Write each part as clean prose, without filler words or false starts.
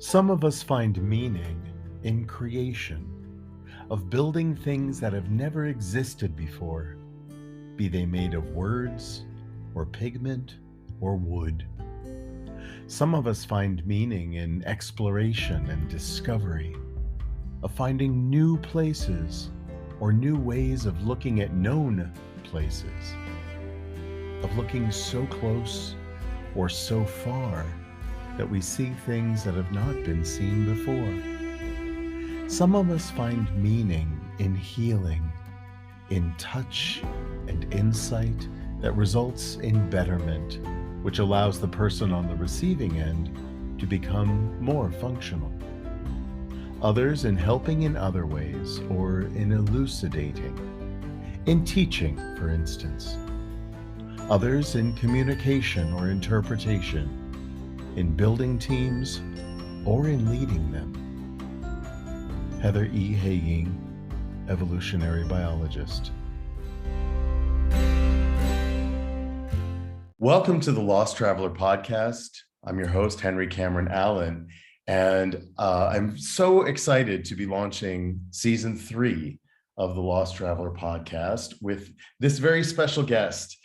Some of us find meaning in creation, of building things that have never existed before, be they made of words, or pigment, or wood. Some of us find meaning in exploration and discovery, of finding new places or new ways of looking at known places, of looking so close or so far that we see things that have not been seen before. Some of us find meaning in healing, in touch and insight that results in betterment, which allows the person on the receiving end to become more functional. Others in helping in other ways, or in elucidating, in teaching, for instance. Others in communication or interpretation, in building teams, or in leading them. Heather E. Haging, evolutionary biologist. Welcome to the Lost Traveler podcast. I'm your host, Henry Cameron Allen, and I'm so excited to be launching season 3 of the Lost Traveler podcast with this very special guest.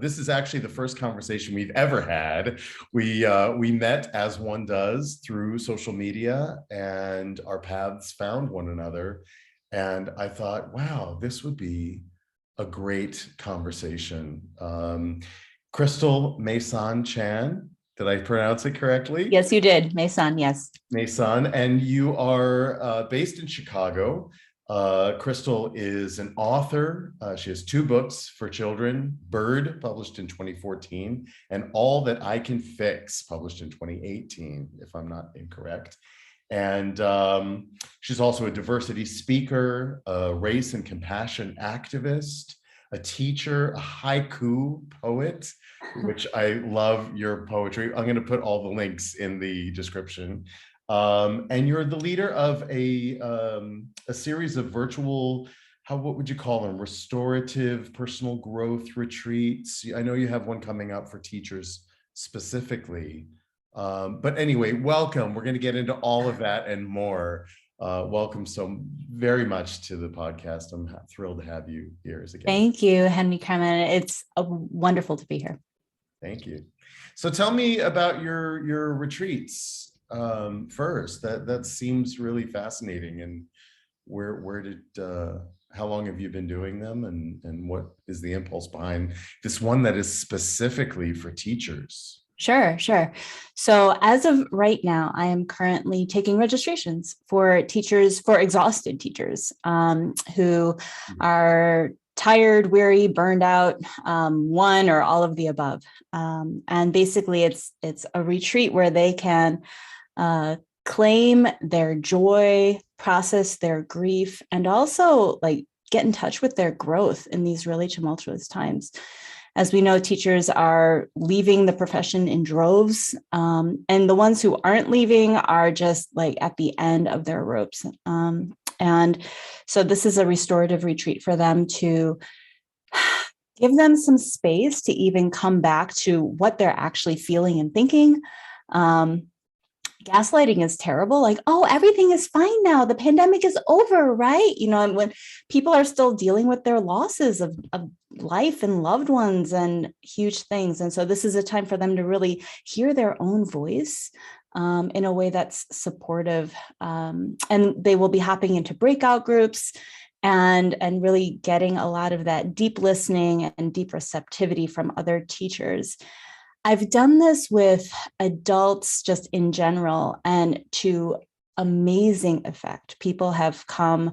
This is actually the first conversation we've ever had. We met, as one does, through social media, and our paths found one another. And I thought, wow, this would be a great conversation. Crystal Mason Chan, did I pronounce it correctly? Yes, you did. Mason, yes. Mason, and you are based in Chicago. Crystal is an author. She has 2 books for children, Bird, published in 2014, and All That I Can Fix, published in 2018, if I'm not incorrect. And she's also a diversity speaker, a race and compassion activist, a teacher, a haiku poet, which I love your poetry. I'm going to put all the links in the description. And you're the leader of a series of virtual, what would you call them? Restorative personal growth retreats. I know you have one coming up for teachers specifically. But anyway, welcome. We're going to get into all of that and more. Welcome so very much to the podcast. I'm thrilled to have you here again. Thank you, Henry Cameron. It's wonderful to be here. Thank you. So tell me about your retreats first. That seems really fascinating. And how long have you been doing them, and what is the impulse behind this one that is specifically for teachers? Sure. So as of right now, I am currently taking registrations for teachers, for exhausted teachers who are tired, weary, burned out, one or all of the above. And basically it's a retreat where they can claim their joy, process their grief, and also get in touch with their growth in these really tumultuous times. As we know, teachers are leaving the profession in droves, and the ones who aren't leaving are just at the end of their ropes. And so this is a restorative retreat for them to give them some space to even come back to what they're actually feeling and thinking. Gaslighting is terrible. Everything is fine now. The pandemic is over, right? And when people are still dealing with their losses of life and loved ones and huge things. And so this is a time for them to really hear their own voice in a way that's supportive. And they will be hopping into breakout groups and really getting a lot of that deep listening and deep receptivity from other teachers. I've done this with adults just in general, and to amazing effect. People have come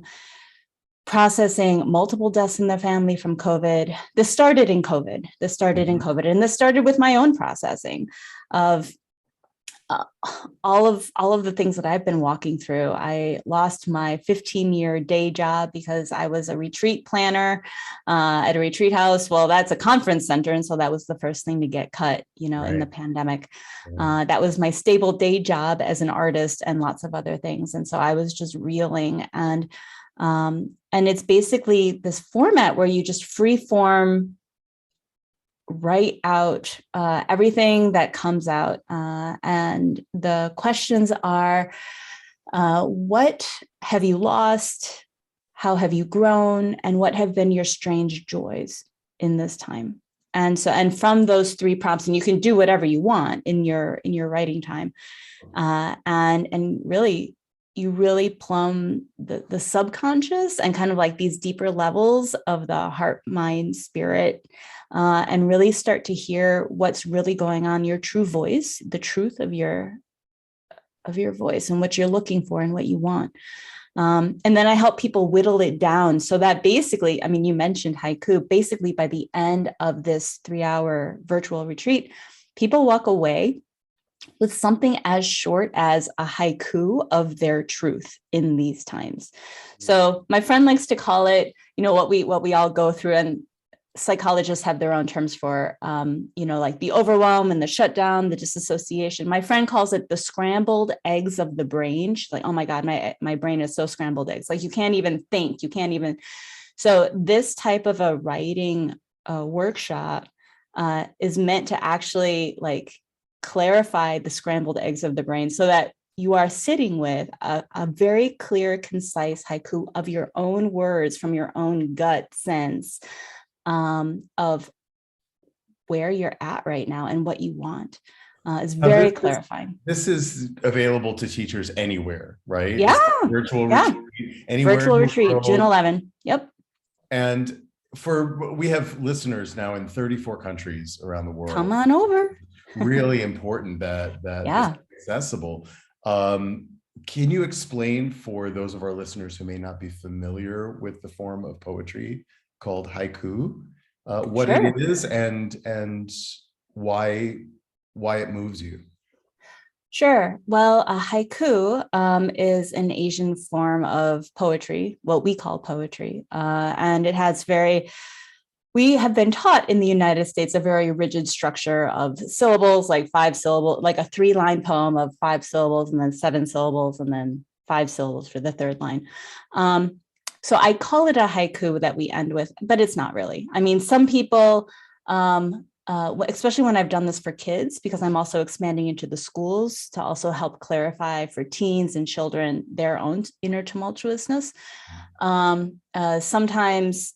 processing multiple deaths in their family from COVID. This started in COVID. And this started with my own processing of all of the things that I've been walking through. I lost my 15-year day job because I was a retreat planner at a retreat house. Well, that's a conference center. And so that was the first thing to get cut, Right. in the pandemic. That was my stable day job as an artist and lots of other things. And so I was just reeling. And it's basically this format where you just free form write out everything that comes out. And the questions are, what have you lost? How have you grown? And what have been your strange joys in this time? And from those three prompts, and you can do whatever you want in your writing time, and really, you really plumb the subconscious and kind of like these deeper levels of the heart, mind, spirit, and really start to hear what's really going on, your true voice, the truth of your voice and what you're looking for and what you want. And then I help people whittle it down so that basically, I mean, you mentioned haiku, basically by the end of this 3-hour virtual retreat, people walk away with something as short as a haiku of their truth in these times. So my friend likes to call it, what we all go through, and psychologists have their own terms for, like the overwhelm and the shutdown, the disassociation. My friend calls it the scrambled eggs of the brain. She's like, oh my God, my brain is so scrambled eggs. Like you can't even think, So this type of a writing workshop is meant to actually like clarify the scrambled eggs of the brain so that you are sitting with a very clear, concise haiku of your own words from your own gut sense of where you're at right now and what you want. It's very clarifying. This is available to teachers anywhere, right? Yeah. Virtual retreat, anywhere. Virtual retreat, June 11. Yep. And we have listeners now in 34 countries around the world. Come on over. Really important that yeah. It's accessible. Can you explain for those of our listeners who may not be familiar with the form of poetry called haiku, what it is and why it moves you? Sure. Well, a haiku is an Asian form of poetry, what we call poetry, and it has we have been taught in the United States a very rigid structure of syllables, like 5 syllables, like a 3-line poem of 5 syllables and then 7 syllables and then 5 syllables for the 3rd line. So I call it a haiku that we end with, but it's not really. I mean, some people, especially when I've done this for kids, because I'm also expanding into the schools to also help clarify for teens and children their own inner tumultuousness. Sometimes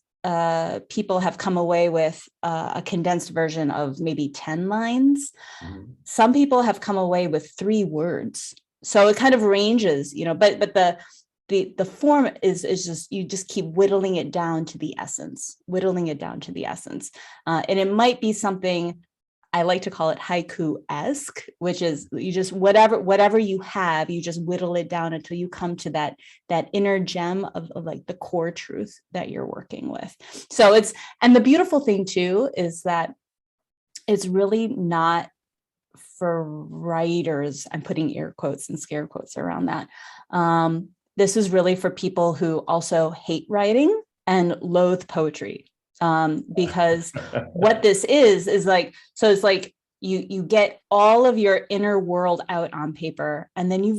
people have come away with a condensed version of maybe 10 lines. Mm-hmm. Some people have come away with 3 words. So it kind of ranges, but the form is just, you just keep whittling it down to the essence. And it might be something, I like to call it haiku-esque, which is you just, whatever you have, you just whittle it down until you come to that inner gem of like the core truth that you're working with. So and the beautiful thing too, is that it's really not for writers. I'm putting air quotes and scare quotes around that. This is really for people who also hate writing and loathe poetry. Because what this is like, so it's like you get all of your inner world out on paper, and then you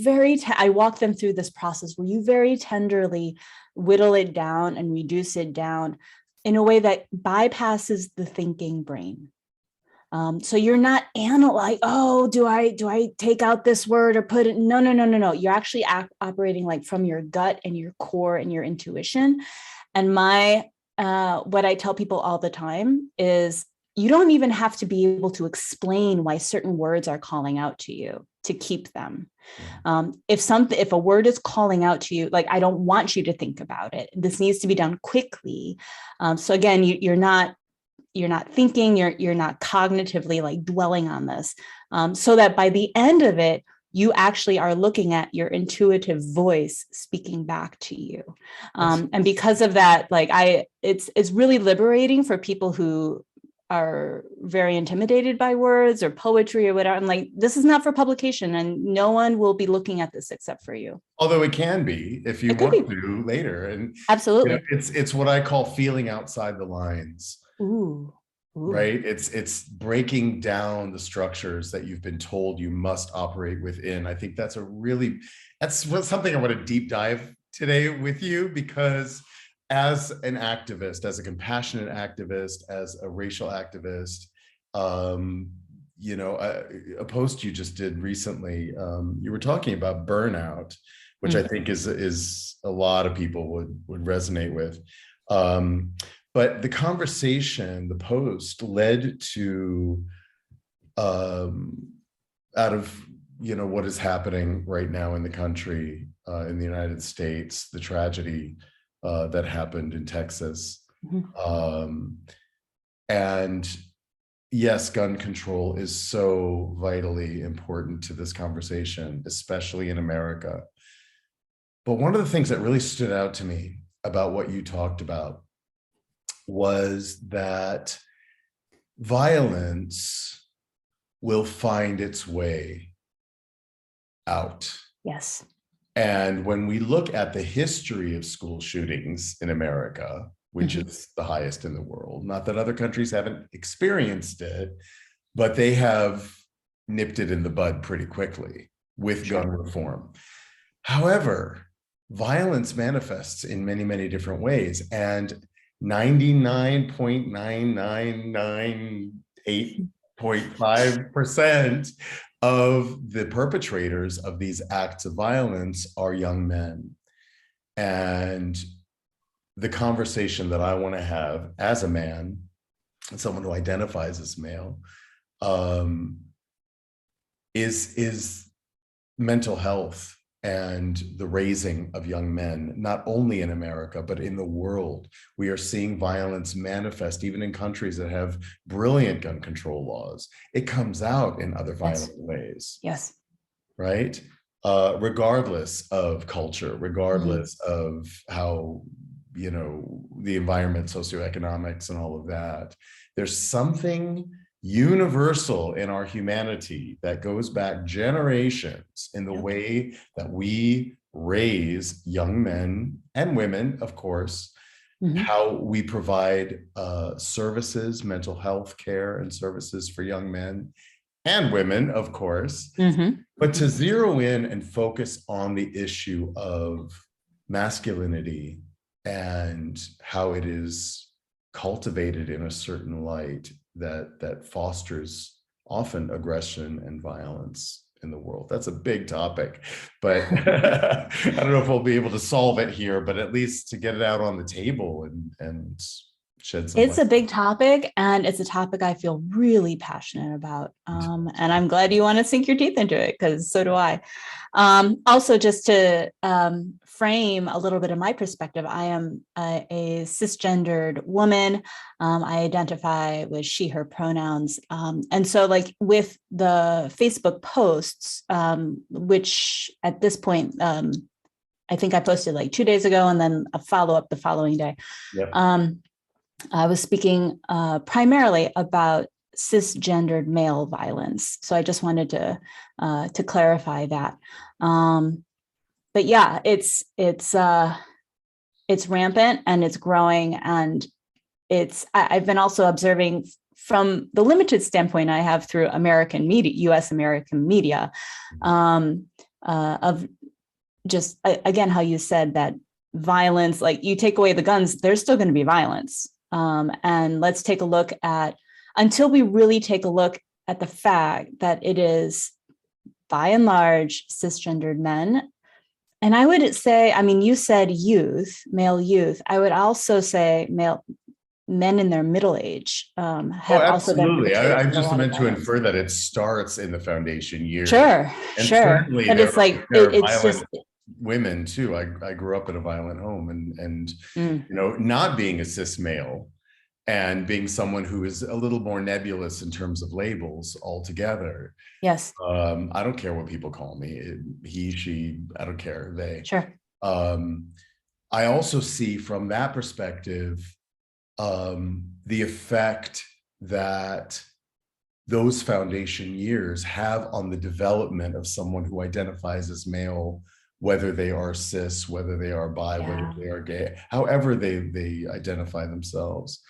I walk them through this process where you very tenderly whittle it down and reduce it down in a way that bypasses the thinking brain. So you're not like, oh, do I take out this word or put it? No. You're actually operating like from your gut and your core and your intuition. And what I tell people all the time is you don't even have to be able to explain why certain words are calling out to you to keep them. If a word is calling out to you, like, I don't want you to think about it. This needs to be done quickly. So again, you're not thinking, you're not cognitively like dwelling on this, so that by the end of it, you actually are looking at your intuitive voice speaking back to you. And because of that, like it's really liberating for people who are very intimidated by words or poetry or whatever. I'm like, this is not for publication and no one will be looking at this except for you. Although it can be if you want to later. And absolutely. It's what I call feeling outside the lines. Ooh. Right? It's breaking down the structures that you've been told you must operate within. I think that's something I want to deep dive today with you, because as an activist, as a compassionate activist, as a racial activist, a post you just did recently, you were talking about burnout, which I think is a lot of people would resonate with. But the conversation, the post led to out of what is happening right now in the country, in the United States, the tragedy that happened in Texas. And yes, gun control is so vitally important to this conversation, especially in America. But one of the things that really stood out to me about what you talked about was that violence will find its way out. Yes. And when we look at the history of school shootings in America, which is the highest in the world, not that other countries haven't experienced it, but they have nipped it in the bud pretty quickly with gun reform. However, violence manifests in many, many different ways, and 99.9998.5% of the perpetrators of these acts of violence are young men. And the conversation that I want to have as a man, someone who identifies as male, is mental health and the raising of young men, not only in America, but in the world. We are seeing violence manifest even in countries that have brilliant gun control laws. It comes out in other violent ways. Yes. Right? Regardless of culture, regardless of how, the environment, socioeconomics, and all of that. There's something universal in our humanity that goes back generations in the way that we raise young men and women, of course, how we provide services, mental health care and services for young men and women, of course, but to zero in and focus on the issue of masculinity and how it is cultivated in a certain light that fosters often aggression and violence in the world. That's a big topic, but I don't know if we'll be able to solve it here, but at least to get it out on the table and shed some light. It's a big topic, and it's a topic I feel really passionate about. And I'm glad you want to sink your teeth into it, because so do I. Also, just to frame a little bit of my perspective, I am a cisgendered woman. I identify with she, her pronouns. And so like with the Facebook posts, which at this point, I think I posted like 2 days ago and then a follow-up the following day. I was speaking primarily about cisgendered male violence. So I just wanted to clarify that. But yeah, it's rampant and it's growing, and I've been also observing from the limited standpoint I have through American media, U.S. American media, of just again how you said that violence, like you take away the guns, there's still going to be violence. And let's take a look at, until we really take a look at the fact that it is by and large cisgendered men. And I would say, I mean, you said youth, male youth. I would also say men in their middle age have also been. Absolutely. I just meant to infer that it starts in the foundation years. Sure. But it's like, it's just women too. I grew up in a violent home, and not being a cis male and being someone who is a little more nebulous in terms of labels altogether. Yes. I don't care what people call me. He, she, I don't care. They. Sure. I also see from that perspective the effect that those foundation years have on the development of someone who identifies as male, whether they are cis, whether they are bi, whether they are gay, however they identify themselves,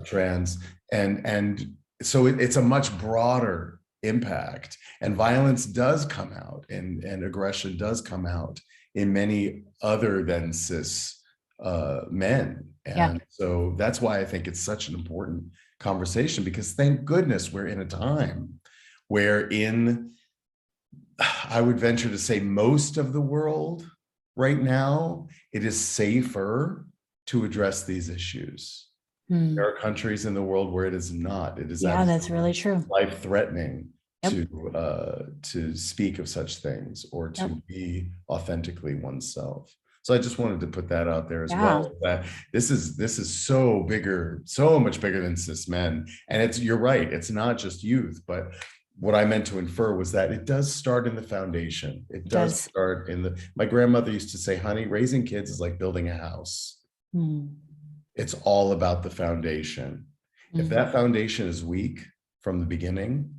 trans. And so it's a much broader impact, and violence does come out and aggression does come out in many other than cis men. And so that's why I think it's such an important conversation, because thank goodness we're in a time where I would venture to say most of the world right now, it is safer to address these issues. There are countries in the world where it is not. It is Yeah, that's really true. life-threatening Yep. to speak of such things or to Yep. be authentically oneself. So I just wanted to put that out there as Yeah. well. That this is so bigger, so much bigger than cis men. And you're right. It's not just youth, but what I meant to infer was that it does start in the foundation. It does start my grandmother used to say, honey, raising kids is like building a house. It's all about the foundation. If that foundation is weak from the beginning,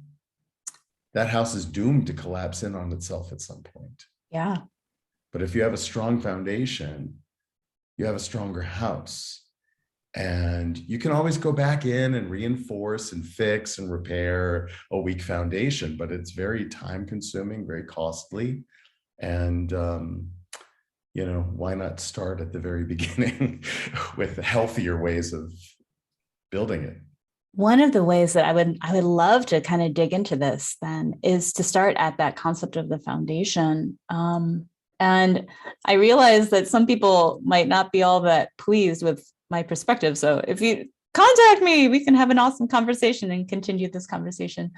that house is doomed to collapse in on itself at some point. Yeah. But if you have a strong foundation, you have a stronger house. And you can always go back in and reinforce and fix and repair a weak foundation, but it's very time consuming, very costly. And, why not start at the very beginning with healthier ways of building it? One of the ways that I would love to kind of dig into this then is to start at that concept of the foundation. And I realize that some people might not be all that pleased with my perspective. So if you contact me, we can have an awesome conversation and continue this conversation,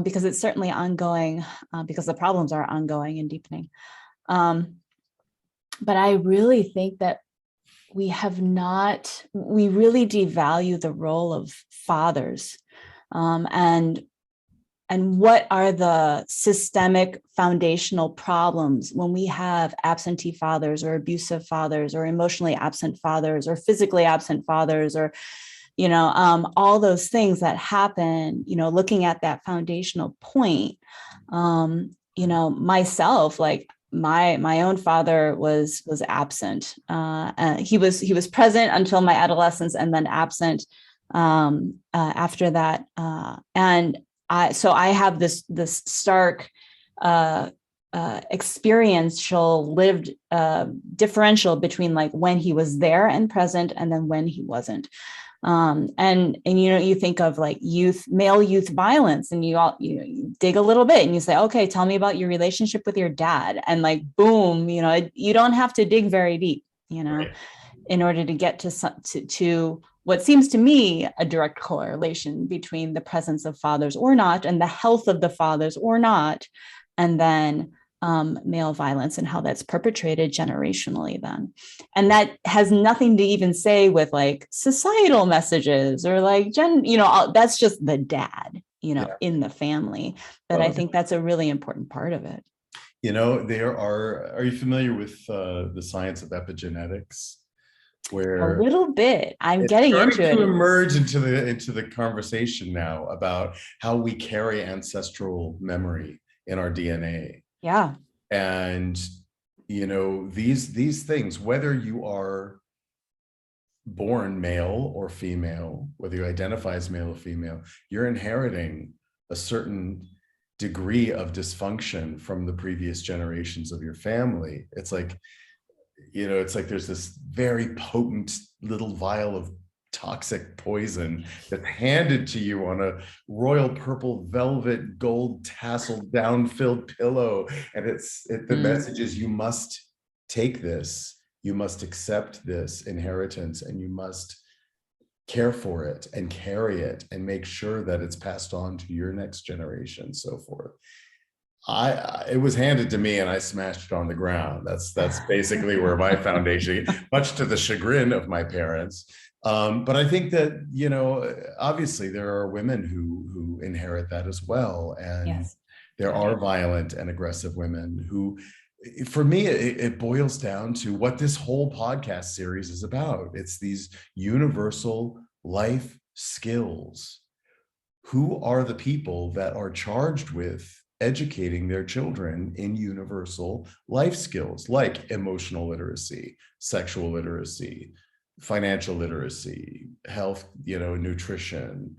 because it's certainly ongoing, because the problems are ongoing and deepening. But I really think that we really devalue the role of fathers, and what are the systemic foundational problems when we have absentee fathers or abusive fathers or emotionally absent fathers or physically absent fathers, or all those things that happen, looking at that foundational point. Myself, like my own father was absent. He was present until my adolescence and then absent after that. And I have this stark experiential lived differential between like when he was there and present and then when he wasn't. And you think of like male youth violence, and you dig a little bit and you say, okay, tell me about your relationship with your dad, and like boom, you don't have to dig very deep, right, in order to get to what seems to me a direct correlation between the presence of fathers or not and the health of the fathers or not, and then male violence and how that's perpetrated generationally then. And that has nothing to even say with like societal messages or like that's just the dad, in the family. But I think that's a really important part of it. Are you familiar with the science of epigenetics? Where a little bit, I'm getting into it. To emerge into the conversation now about how we carry ancestral memory in our DNA. Yeah. And these things, whether you are born male or female, whether you identify as male or female, you're inheriting a certain degree of dysfunction from the previous generations of your family. It's like there's this very potent little vial of toxic poison that's handed to you on a royal purple velvet gold tassel down-filled pillow. And the message is, you must take this, you must accept this inheritance, and you must care for it and carry it and make sure that it's passed on to your next generation, so forth. It was handed to me and I smashed it on the ground. That's basically where my foundation, much to the chagrin of my parents. But I think that, obviously there are women who inherit that as well. And yes, there are violent and aggressive women who, for me, it boils down to what this whole podcast series is about. It's these universal life skills. Who are the people that are charged with educating their children in universal life skills like emotional literacy, sexual literacy, financial literacy, health, nutrition,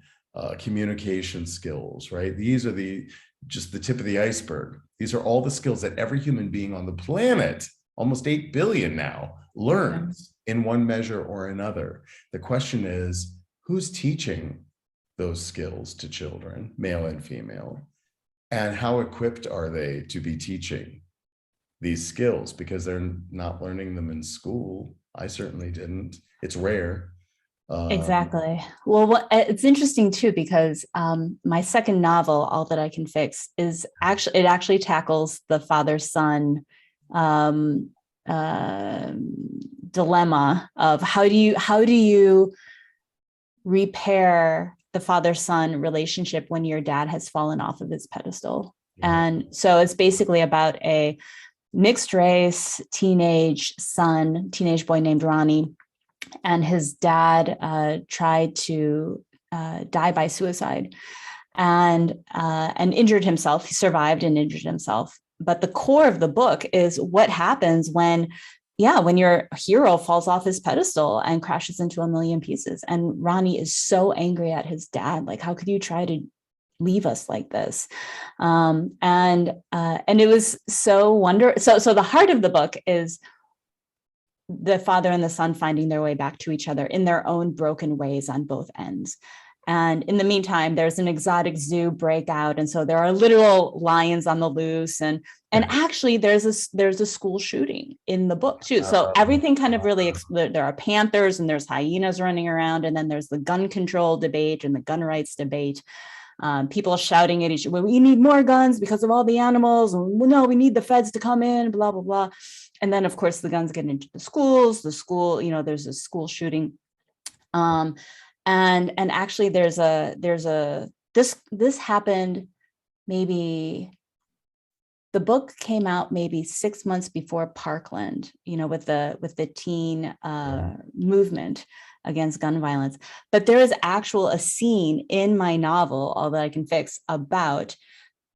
communication skills, right? These are just the tip of the iceberg. These are all the skills that every human being on the planet, almost 8 billion now, learns in one measure or another. The question is, who's teaching those skills to children, male and female? And how equipped are they to be teaching these skills? Because they're not learning them in school. I certainly didn't. It's rare. Exactly. Well, it's interesting too, because my second novel, All That I Can Fix, it actually tackles the father-son dilemma of how do you repair the father-son relationship when your dad has fallen off of his pedestal. Yeah. And so it's basically about a mixed race teenage boy named Ronnie, and his dad tried to die by suicide and injured himself. He survived and injured himself. But the core of the book is what happens when your hero falls off his pedestal and crashes into a million pieces. And Ronnie is so angry at his dad. Like, how could you try to leave us like this? And it was so wonderful. So the heart of the book is the father and the son finding their way back to each other in their own broken ways on both ends. And in the meantime, there's an exotic zoo breakout. And so there are literal lions on the loose. And actually there's a school shooting in the book too. So everything kind of really, there are panthers and there's hyenas running around. And then there's the gun control debate and the gun rights debate. People shouting at each other, we need more guns because of all the animals. No, we need the feds to come in, blah, blah, blah. And then of course the guns get into the schools, there's a school shooting. And actually this happened, maybe the book came out maybe 6 months before Parkland, with the teen movement against gun violence. But there is a scene in my novel, All That I Can Fix, about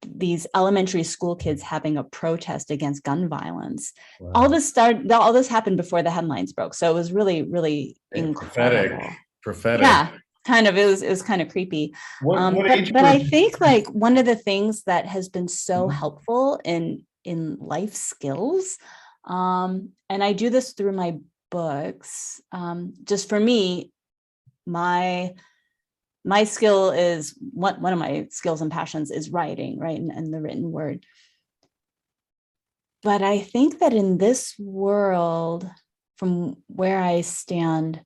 these elementary school kids having a protest against gun violence. Wow. All this happened before the headlines broke. So it was really, really incredible. Prophetic. Yeah, kind of. It was kind of creepy. But I think like one of the things that has been so helpful in life skills, and I do this through my books, just for me, my skill is one of my skills and passions is writing, right? And the written word. But I think that in this world, from where I stand,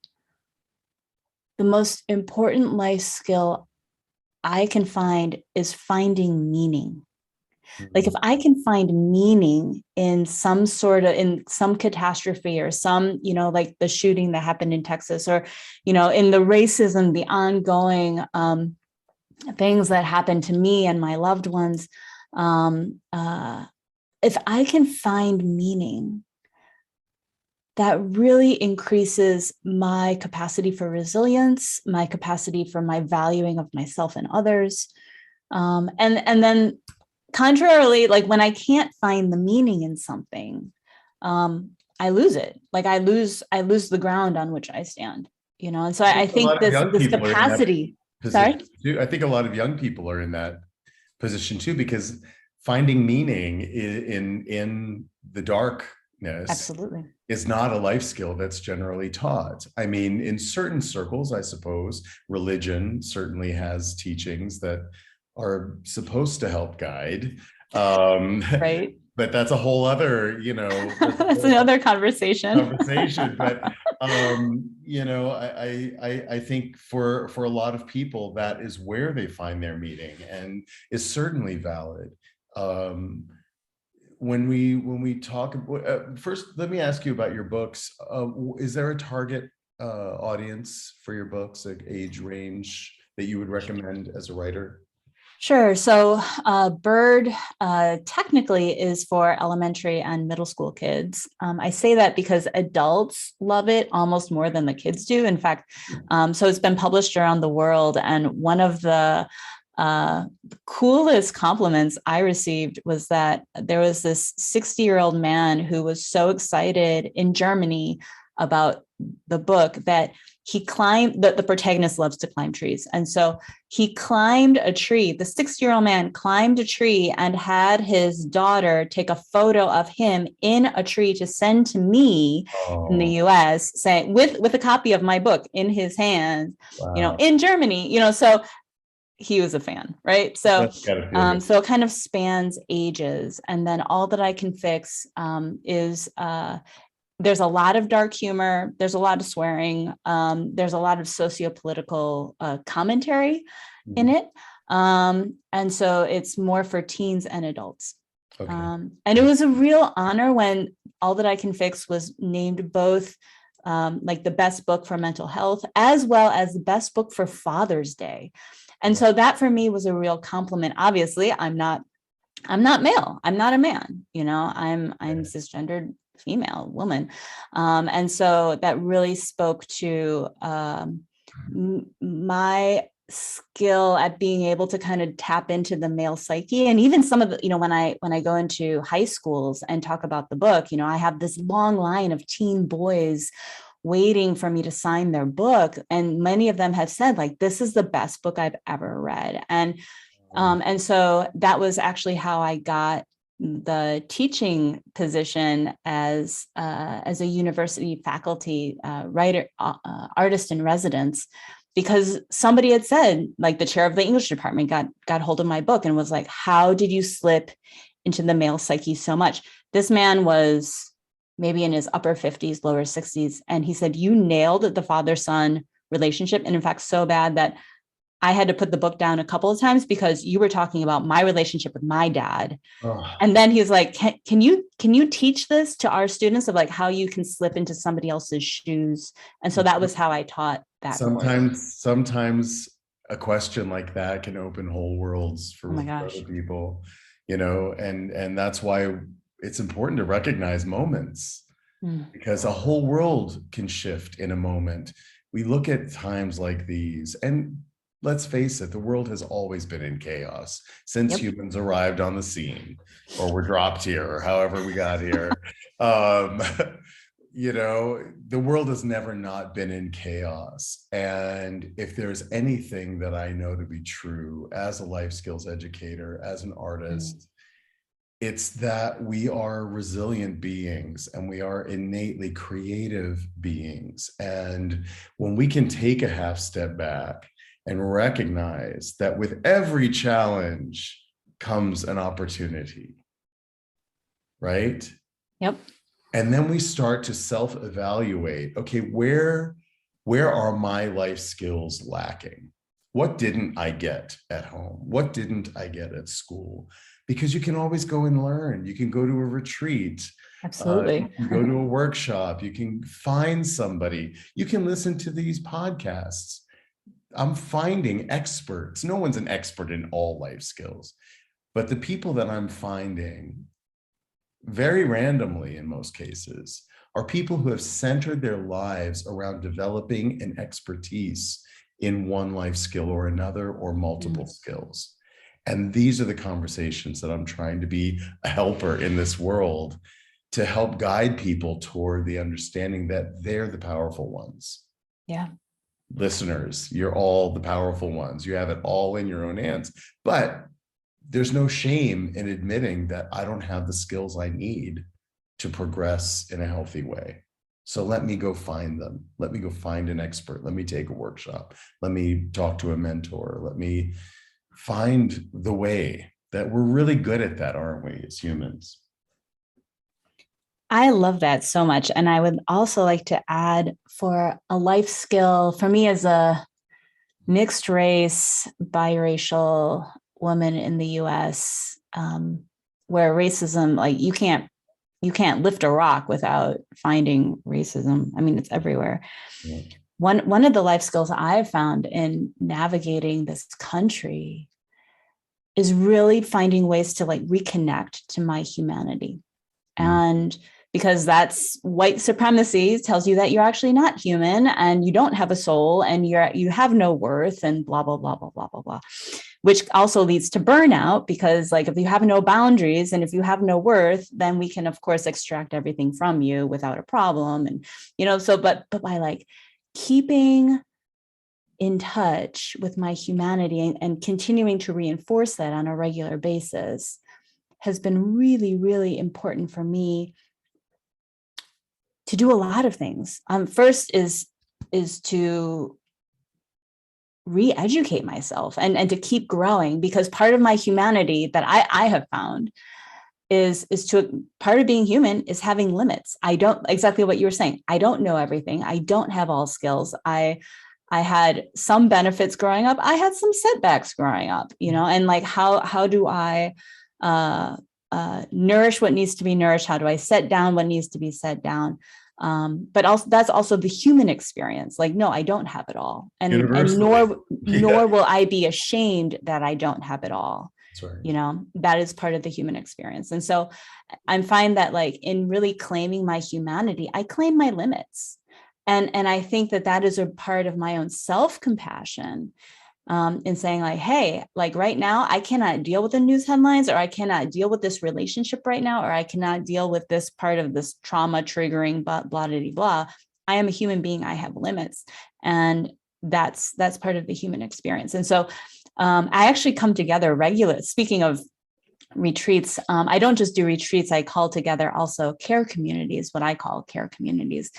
the most important life skill I can find is finding meaning. Like if I can find meaning in some catastrophe or some, like the shooting that happened in Texas, or, in the racism, the ongoing things that happened to me and my loved ones, if I can find meaning, that really increases my capacity for resilience, my capacity for my valuing of myself and others. And then contrarily, like when I can't find the meaning in something, I lose it. Like I lose the ground on which I stand, and so I think this capacity. Sorry? I think a lot of young people are in that position too, because finding meaning in the darkness absolutely is not a life skill that's generally taught. I mean, in certain circles, I suppose, religion certainly has teachings that are supposed to help guide. Right. But that's a whole other, that's another conversation. But, I think for a lot of people, that is where they find their meaning and is certainly valid. When we talk, first, let me ask you about your books. Is there a target audience for your books, like age range that you would recommend as a writer? Sure. So Bird technically is for elementary and middle school kids. I say that because adults love it almost more than the kids do. In fact, so it's been published around the world. And one of the coolest compliments I received was that there was this 60-year-old man who was so excited in Germany about the book that he climbed, the protagonist loves to climb trees. And so he climbed a tree. The 60-year-old man climbed a tree and had his daughter take a photo of him in a tree to send to me in the US, saying with a copy of my book in his hands, in Germany, so he was a fan, right? So, That's gotta feel good. so it kind of spans ages. And then All That I Can Fix is there's a lot of dark humor. There's a lot of swearing. There's a lot of sociopolitical commentary in it. And so it's more for teens and adults. Okay. And it was a real honor when All That I Can Fix was named both like the best book for mental health, as well as the best book for Father's Day. And so that for me was a real compliment. Obviously, I'm not male. I'm not a man, you know, I'm cisgendered female woman. And so that really spoke to my skill at being able to kind of tap into the male psyche. And even some of the, you know, when I go into high schools and talk about the book, you know, I have this long line of teen boys waiting for me to sign their book. And many of them have said, like, this is the best book I've ever read. And so that was actually how I got the teaching position as a university faculty writer, artist in residence, because somebody had said, like, the chair of the English department got hold of my book and was like, how did you slip into the male psyche so much? This man was maybe in his upper 50s, lower 60s. And he said, you nailed the father-son relationship. And in fact, so bad that I had to put the book down a couple of times because you were talking about my relationship with my dad. Oh. And then he's like, can you teach this to our students of like how you can slip into somebody else's shoes? And so that was how I taught that. Sometimes a question like that can open whole worlds for other people, you know, and that's why it's important to recognize moments, because a whole world can shift in a moment. We look at times like these, and let's face it, the world has always been in chaos since humans arrived on the scene, or were dropped here, or however we got here. You know, the world has never not been in chaos. And if there's anything that I know to be true as a life skills educator, as an artist, it's that we are resilient beings and we are innately creative beings. And when we can take a half step back and recognize that with every challenge comes an opportunity, right? Yep. And then we start to self-evaluate, okay, where are my life skills lacking? What didn't I get at home? What didn't I get at school? Because you can always go and learn. You can go to a retreat. Absolutely. You can go to a workshop. You can find somebody. You can listen to these podcasts. I'm finding experts. No one's an expert in all life skills, but the people that I'm finding, very randomly in most cases, are people who have centered their lives around developing an expertise in one life skill or another, or multiple skills. And these are the conversations that I'm trying to be a helper in this world, to help guide people toward the understanding that they're the powerful ones. Yeah. Listeners, you're all the powerful ones. You have it all in your own hands. But there's no shame in admitting that I don't have the skills I need to progress in a healthy way. So let me go find them. Let me go find an expert. Let me take a workshop. Let me talk to a mentor. Let me find the way. That we're really good at that, aren't we, as humans? I love that so much. And I would also like to add, for a life skill, for me as a mixed race, biracial woman in the US, where racism, like, you can't lift a rock without finding racism. I mean, it's everywhere. Yeah. One of the life skills I've found in navigating this country is really finding ways to like reconnect to my humanity. And because that's white supremacy tells you that you're actually not human and you don't have a soul and you have no worth and blah, blah, blah, blah, blah, blah, blah, which also leads to burnout, because like if you have no boundaries and if you have no worth, then we can of course extract everything from you without a problem. And, you know, so, but by like keeping in touch with my humanity and continuing to reinforce that on a regular basis has been really, really important for me to do a lot of things. First is to re-educate myself and to keep growing, because part of my humanity that I have found is to part of being human is having limits. I don't, exactly what you were saying. I don't know everything. I don't have all skills. I had some benefits growing up. I had some setbacks growing up, and like, how do I nourish what needs to be nourished? How do I set down what needs to be set down? But also, that's also the human experience. Like, no, I don't have it all. And nor will I be ashamed that I don't have it all. That's right. That is part of the human experience. And so I find that, like, in really claiming my humanity, I claim my limits. And I think that is a part of my own self-compassion, in saying, like, hey, like, right now, I cannot deal with the news headlines, or I cannot deal with this relationship right now, or I cannot deal with this part of this trauma triggering, blah, blah, blah, blah. I am a human being. I have limits. And that's part of the human experience. And so I actually come together regularly. Speaking of retreats, I don't just do retreats. I call together also care communities, what I call care communities.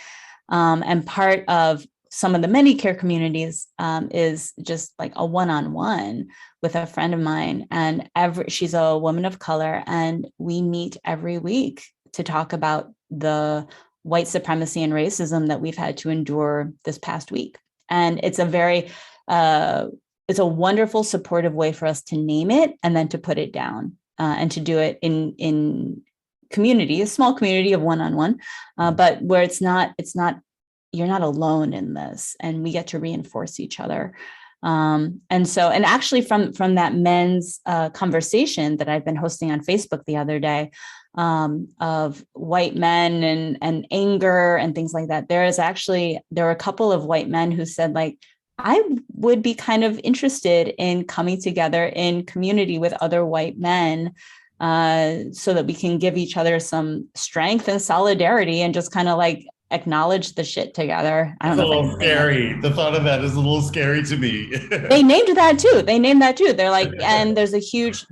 And part of some of the many care communities is just like a one-on-one with a friend of mine. And she's a woman of color. And we meet every week to talk about the white supremacy and racism that we've had to endure this past week. And it's a wonderful, supportive way for us to name it and then to put it down, and to do it in community, a small community of one-on-one, but where it's not, you're not alone in this, and we get to reinforce each other. And actually from that men's conversation that I've been hosting on Facebook the other day, of white men and anger and things like that, there were a couple of white men who said, like, I would be kind of interested in coming together in community with other white men, so that we can give each other some strength and solidarity and just kind of like acknowledge the shit together. I don't know. It's a little scary. The thought of that is a little scary to me. They named that too. They're like, and there's a huge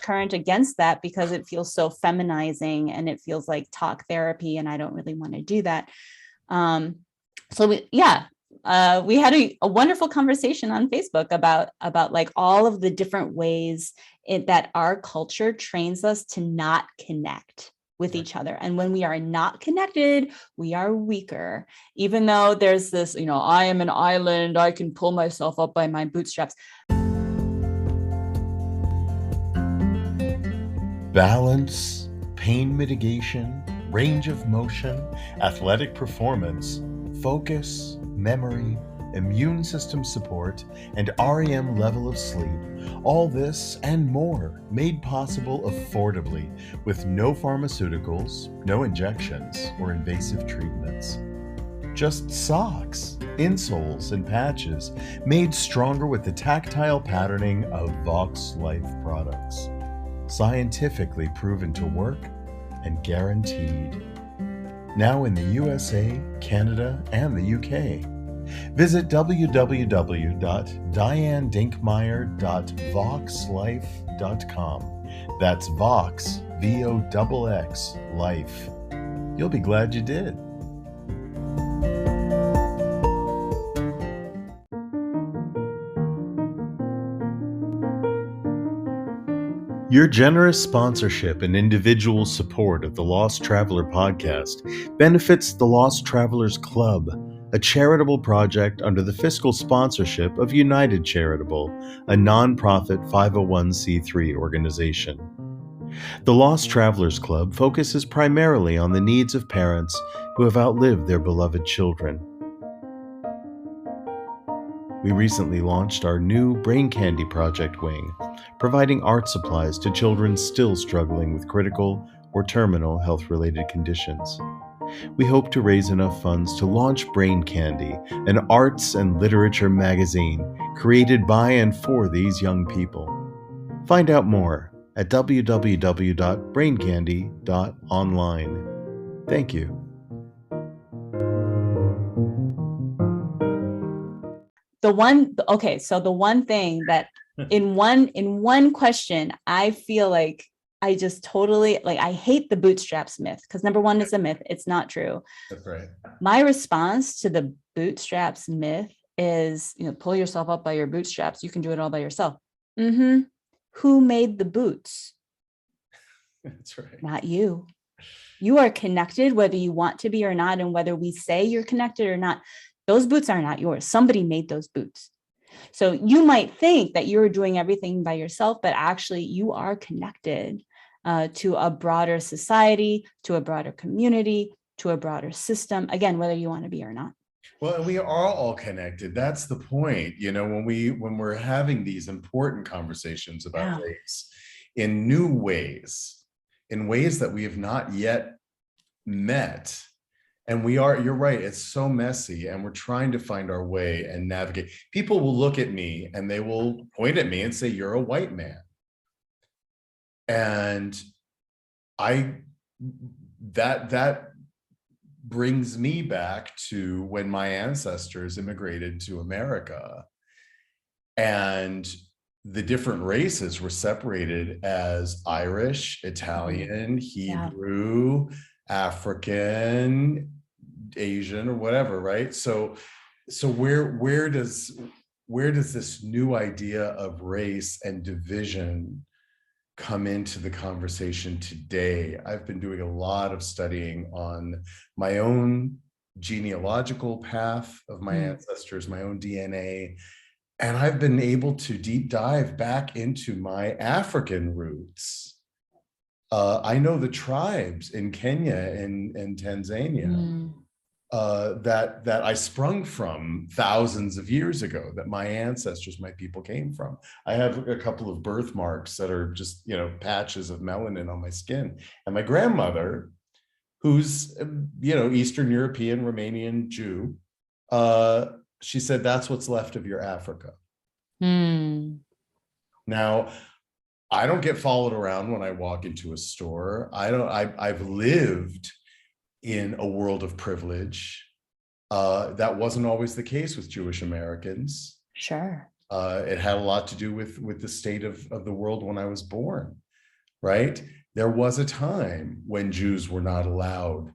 current against that, because it feels so feminizing and it feels like talk therapy, and I don't really want to do that. We had a wonderful conversation on Facebook about like all of the different ways that our culture trains us to not connect with each other. And when we are not connected, we are weaker. Even though there's this, I am an island, I can pull myself up by my bootstraps. Balance, pain mitigation, range of motion, athletic performance, focus, memory, immune system support, and REM level of sleep. All this and more made possible affordably with no pharmaceuticals, no injections, or invasive treatments. Just socks, insoles, and patches made stronger with the tactile patterning of Vox Life products. Scientifically proven to work and guaranteed. Now in the USA, Canada, and the UK. Visit www.dianedinkmeyer.voxlife.com. That's Vox, VOXX, Life. You'll be glad you did. Your generous sponsorship and individual support of the Lost Traveler podcast benefits the Lost Travelers Club, a charitable project under the fiscal sponsorship of United Charitable, a nonprofit 501c3 organization. The Lost Travelers Club focuses primarily on the needs of parents who have outlived their beloved children. We recently launched our new Brain Candy Project wing, providing art supplies to children still struggling with critical or terminal health-related conditions. We hope to raise enough funds to launch Brain Candy, an arts and literature magazine created by and for these young people. Find out more at www.braincandy.online. Thank you. The one thing that in one question, I feel like I just totally, like, I hate the bootstraps myth, because number one, it's a myth. It's not true. That's right. My response to the bootstraps myth is, pull yourself up by your bootstraps. You can do it all by yourself. Who made the boots? That's right. Not you. You are connected, whether you want to be or not, and whether we say you're connected or not. Those boots are not yours. Somebody made those boots. So you might think that you're doing everything by yourself, but actually you are connected to a broader society, to a broader community, to a broader system, again, whether you want to be or not. Well, and we are all connected. That's the point. When we're having these important conversations about race in new ways, in ways that we have not yet met. And you're right, it's so messy, and we're trying to find our way and navigate. People will look at me and they will point at me and say, "You're a white man." And that brings me back to when my ancestors immigrated to America, and the different races were separated as Irish, Italian, Hebrew, African, Asian, or whatever, right? So where does this new idea of race and division come into the conversation today? I've been doing a lot of studying on my own genealogical path of my ancestors, my own DNA, and I've been able to deep dive back into my African roots. I know the tribes in Kenya and Tanzania that I sprung from thousands of years ago, that my ancestors, my people, came from. I have a couple of birthmarks that are just, patches of melanin on my skin. And my grandmother, who's, Eastern European, Romanian Jew, she said, "That's what's left of your Africa." Now, I don't get followed around when I walk into a store. I've lived in a world of privilege. That wasn't always the case with Jewish Americans. Sure. It had a lot to do with the state of the world when I was born, right? There was a time when Jews were not allowed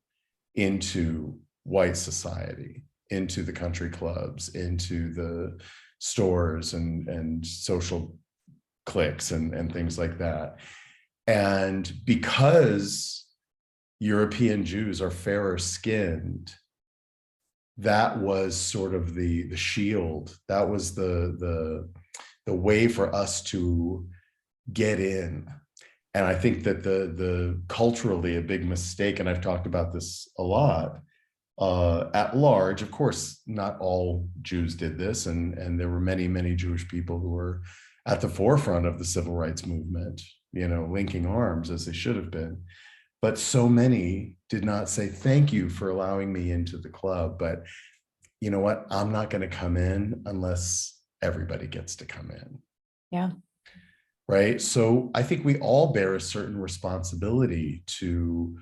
into white society, into the country clubs, into the stores and social cliques and things like that. And because European Jews are fairer skinned, that was sort of the shield. That was the way for us to get in. And I think that the culturally a big mistake, and I've talked about this a lot, at large, of course, not all Jews did this, and there were many, many Jewish people who were at the forefront of the civil rights movement, linking arms as they should have been. But so many did not say, "Thank you for allowing me into the club, but you know what? I'm not going to come in unless everybody gets to come in." Yeah. Right. So I think we all bear a certain responsibility to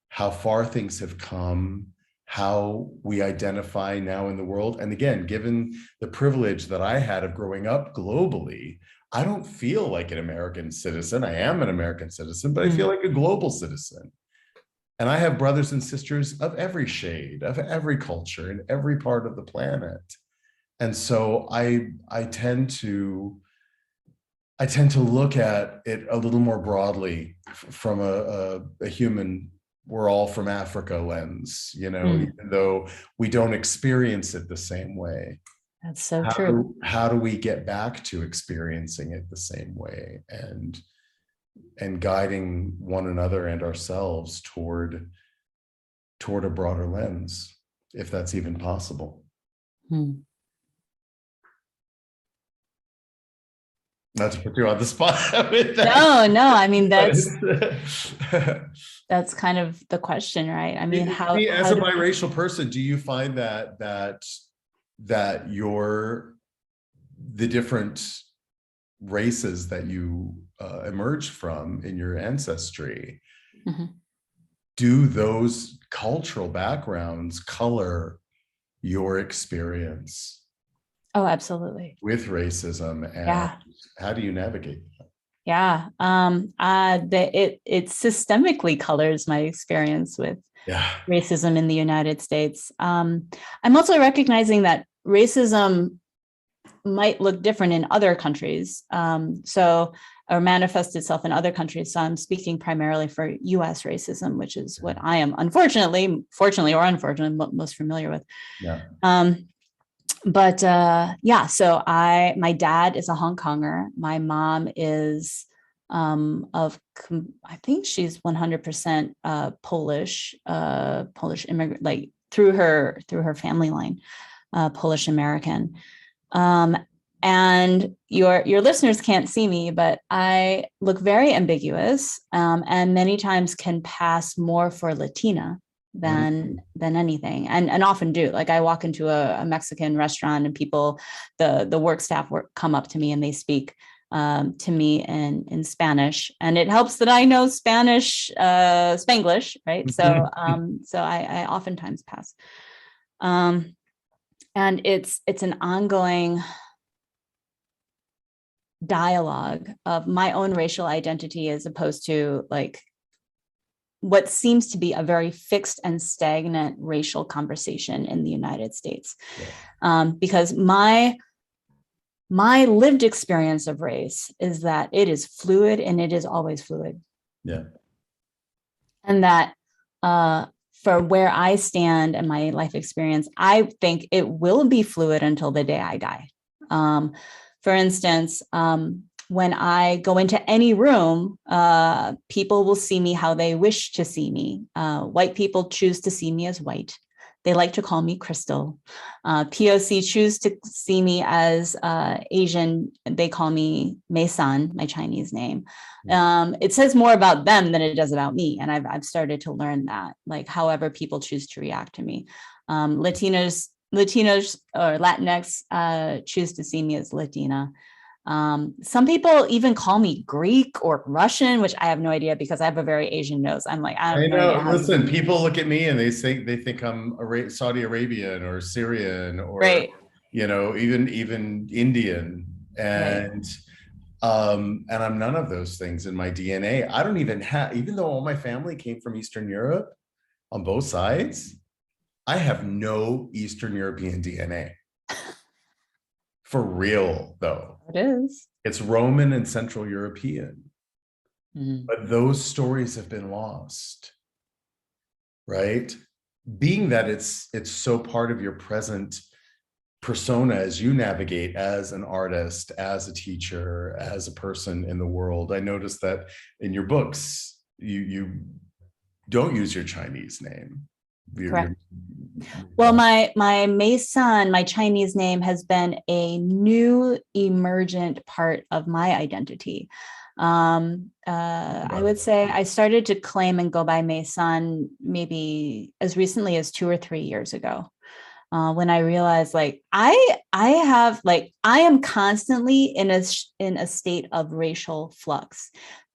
how far things have come, how we identify now in the world. And again, given the privilege that I had of growing up globally, I don't feel like an American citizen. I am an American citizen, but I feel like a global citizen. And I have brothers and sisters of every shade, of every culture, in every part of the planet. And so I tend to look at it a little more broadly from a human, we're all from Africa lens, even though we don't experience it the same way. That's so true. How do we get back to experiencing it the same way and guiding one another and ourselves toward a broader lens, if that's even possible? Not to put you on the spot with that. No. I mean, that's kind of the question, right? I mean, how as a biracial person, do you find that the different races that you emerged from in your ancestry, do those cultural backgrounds color your experience? Oh, absolutely. With racism, and how do you navigate that? Yeah, it systemically colors my experience with racism in the United States. I'm also recognizing that racism might look different in other countries. Or manifest itself in other countries. So I'm speaking primarily for US racism, which is what I am fortunately or unfortunately, most familiar with. Yeah. So my dad is a Hong Konger. My mom is I think she's 100% Polish immigrant, like through her family line, Polish American. And your listeners can't see me, but I look very ambiguous, and many times can pass more for Latina than anything, and often do. Like I walk into a Mexican restaurant and people, the work staff come up to me and they speak to me in Spanish, and it helps that I know Spanish, Spanglish, right? So I oftentimes pass, and it's an ongoing dialogue of my own racial identity as opposed to like what seems to be a very fixed and stagnant racial conversation in the United States. Because my lived experience of race is that it is fluid and it is always fluid. Yeah. And that for where I stand and my life experience, I think it will be fluid until the day I die. For instance, when I go into any room, people will see me how they wish to see me. White people choose to see me as white. They like to call me Crystal. POC choose to see me as Asian. They call me Mei San, my Chinese name. It says more about them than it does about me. And I've started to learn that, like however people choose to react to me. Latinos or Latinx choose to see me as Latina. Some people even call me Greek or Russian, which I have no idea because I have a very Asian nose. I'm like, I know. Listen, people look at me and they think I'm Saudi Arabian or Syrian or right. even Indian, and and I'm none of those things in my DNA. I don't even have, even though all my family came from Eastern Europe on both sides, I have no Eastern European DNA. For real, though. It is. It's Roman and Central European. But those stories have been lost, right? Being that it's so part of your present persona as you navigate as an artist, as a teacher, as a person in the world. I noticed that in your books, you don't use your Chinese name. Correct. Well, my Mei San, my Chinese name, has been a new emergent part of my identity. I would say I started to claim and go by Mei San maybe as recently as 2 or 3 years ago. When I realized like I am constantly in a state of racial flux.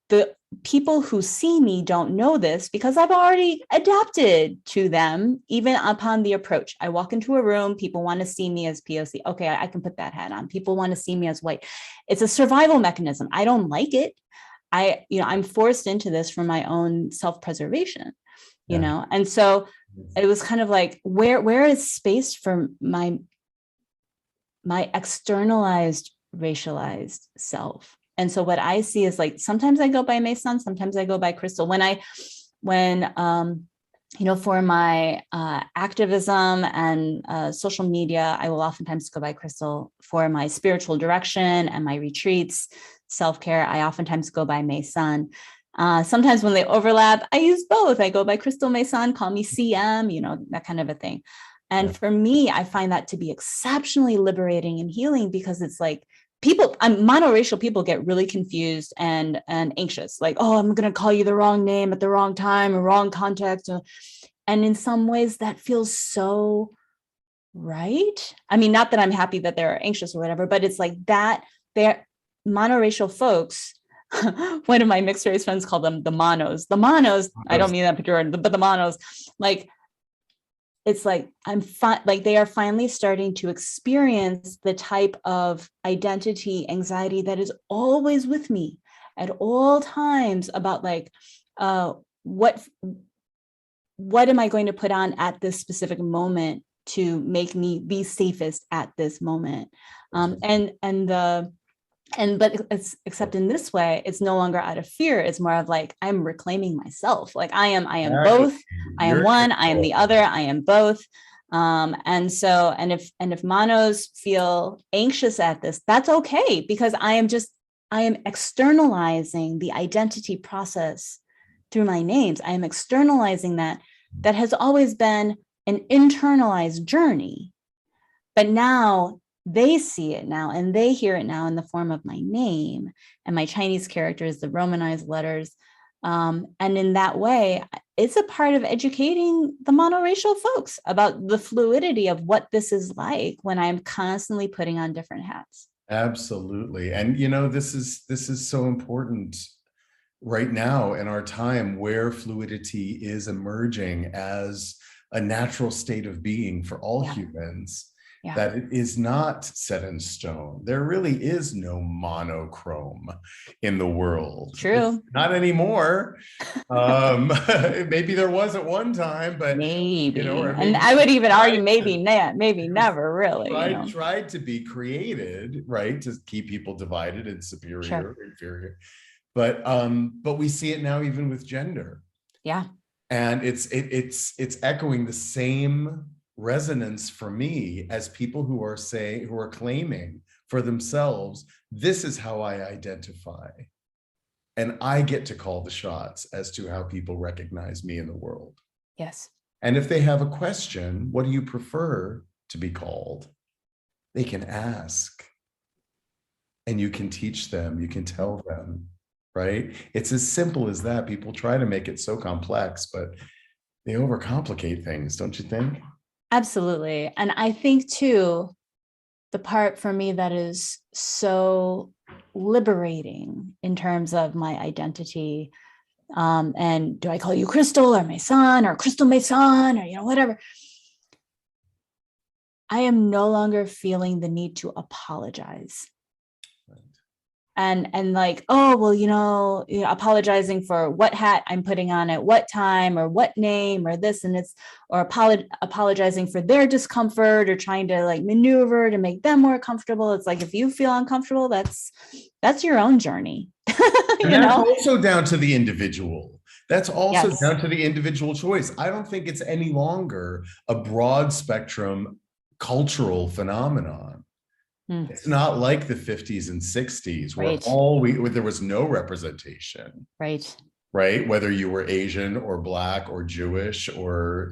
The people who see me don't know this because I've already adapted to them, even upon the approach. I walk into a room, people want to see me as POC. Okay, I can put that hat on. People want to see me as white. It's a survival mechanism. I don't like it. I'm forced into this for my own self-preservation, and so it was kind of like, where is space for my externalized, racialized self? And so what I see is like, sometimes I go by Mei San, sometimes I go by Crystal. For my activism and social media, I will oftentimes go by Crystal. For my spiritual direction and my retreats, self-care, I oftentimes go by Mei San. Sometimes when they overlap, I use both. I go by Crystal Mei San, call me CM, that kind of a thing. And for me, I find that to be exceptionally liberating and healing, because it's like, monoracial people get really confused and anxious, like, oh, I'm going to call you the wrong name at the wrong time or wrong context. And in some ways that feels so right. I mean, not that I'm happy that they're anxious or whatever, but it's like that they're monoracial folks. One of my mixed race friends called them the monos. The monos, I don't mean that pejorative, but the monos, like, it's like they are finally starting to experience the type of identity anxiety that is always with me at all times, about like, what am I going to put on at this specific moment to make me be safest at this moment. But it's, except in this way, it's no longer out of fear. It's more of like, I'm reclaiming myself. Like I am both. I am one, I am the other, I am both. And if monos feel anxious at this, that's okay, because I am externalizing the identity process through my names. I am externalizing that has always been an internalized journey, but now they see it now and they hear it now in the form of my name and my Chinese characters, the Romanized letters. And in that way, it's a part of educating the monoracial folks about the fluidity of what this is like when I'm constantly putting on different hats. Absolutely. And this is so important right now in our time, where fluidity is emerging as a natural state of being for all humans. That it is not set in stone. There really is no monochrome in the world. True. It's not anymore. Maybe there was at one time, but maybe. And I would even argue maybe never really. Tried to be created, right, to keep people divided and superior, inferior. But we see it now even with gender. Yeah. And it's echoing the same resonance for me as people who are claiming for themselves, this is how I identify. And I get to call the shots as to how people recognize me in the world. Yes. And if they have a question, what do you prefer to be called? They can ask. And you can teach them, you can tell them, right? It's as simple as that. People try to make it so complex, but they overcomplicate things, don't you think? Absolutely. And I think too, the part for me that is so liberating in terms of my identity, and do I call you Crystal or Mason or Crystal Mason or, whatever. I am no longer feeling the need to apologize. And like, oh, well, apologizing for what hat I'm putting on at what time or what name or this and it's, or apologizing for their discomfort or trying to like maneuver to make them more comfortable. It's like, if you feel uncomfortable, that's your own journey. That's also down to the individual. That's also down to the individual choice. I don't think it's any longer a broad spectrum cultural phenomenon. It's not like the 50s and 60s where there was no representation. Right. Whether you were Asian or Black or Jewish or,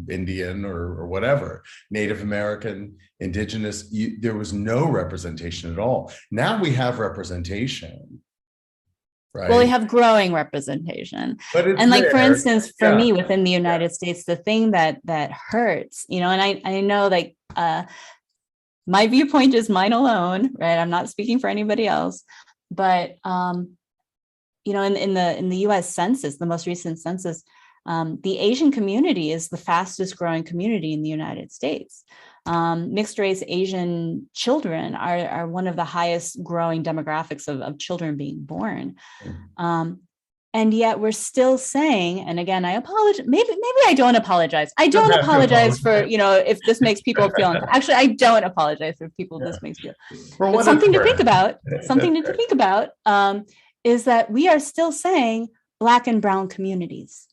Indian or whatever, Native American, Indigenous, there was no representation at all. Now we have representation. Right. Well, we have growing representation. And like, for instance, for me within the United States, the thing that hurts, and I know like, my viewpoint is mine alone, right? I'm not speaking for anybody else, but in the U.S. Census, the most recent census, the Asian community is the fastest growing community in the United States. Mixed race Asian children are one of the highest growing demographics of children being born. And yet we're still saying, and again, I apologize. Maybe I don't apologize. I don't apologize for, if this makes people feel, actually, I don't apologize if this makes you feel. But something to think about, is that we are still saying Black and brown communities.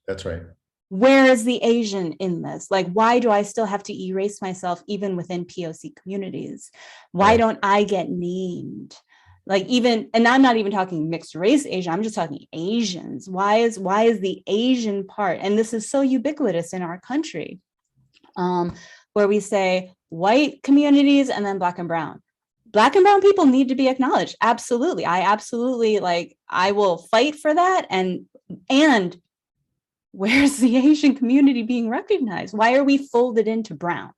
That's right. Where is the Asian in this? Like, why do I still have to erase myself even within POC communities? Why don't I get named? Like, even, and I'm not even talking mixed race Asian, I'm just talking Asians. Why is the Asian part, and this is so ubiquitous in our country, where we say white communities and then Black and brown. Black and brown people need to be acknowledged. Absolutely. I will fight for that. And where's the Asian community being recognized? Why are we folded into brown?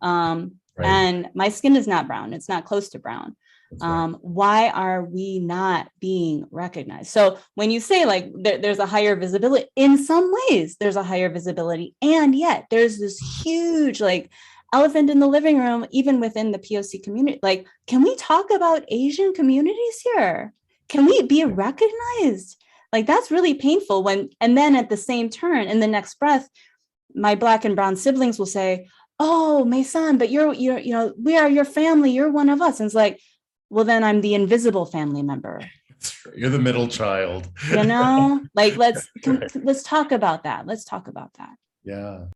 And my skin is not brown. It's not close to brown. Why are we not being recognized? So when you say like there's a higher visibility, in some ways there's a higher visibility, and yet there's this huge like elephant in the living room, even within the POC community. Like, can we talk about Asian communities here? Can we be recognized? Like, that's really painful and then at the same turn, in the next breath, my Black and brown siblings will say, oh, my son, but you're, we are your family. You're one of us. And it's like, well, then I'm the invisible family member. You're the middle child. Like, let's talk about that. Let's talk about that. Yeah.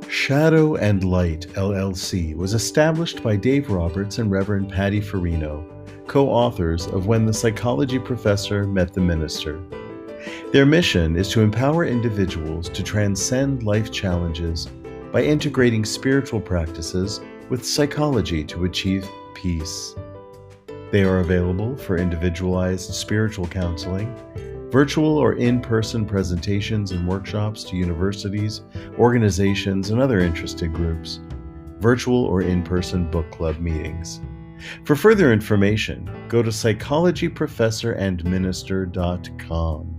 Shadow and Light, LLC was established by Dave Roberts and Reverend Patty Farino, co-authors of When the Psychology Professor Met the Minister. Their mission is to empower individuals to transcend life challenges by integrating spiritual practices with psychology to achieve peace. They are available for individualized spiritual counseling, virtual or in-person presentations and workshops to universities, organizations, and other interested groups, virtual or in-person book club meetings. For further information, go to psychologyprofessorandminister.com.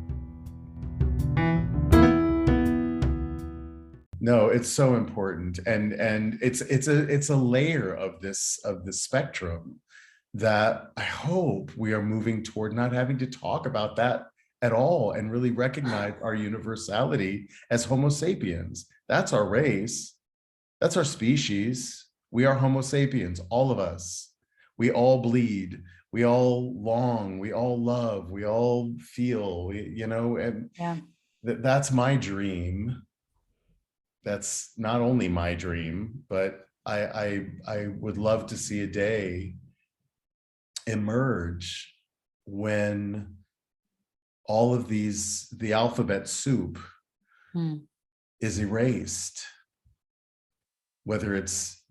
No, it's so important, and it's a layer of the spectrum that I hope we are moving toward not having to talk about that at all, and really recognize our universality as Homo sapiens. That's our race. That's our species. We are Homo sapiens, all of us. We all bleed. We all long. We all love. We all feel, and yeah. That's my dream. That's not only my dream, but I would love to see a day emerge when all of the alphabet soup is erased, whether it's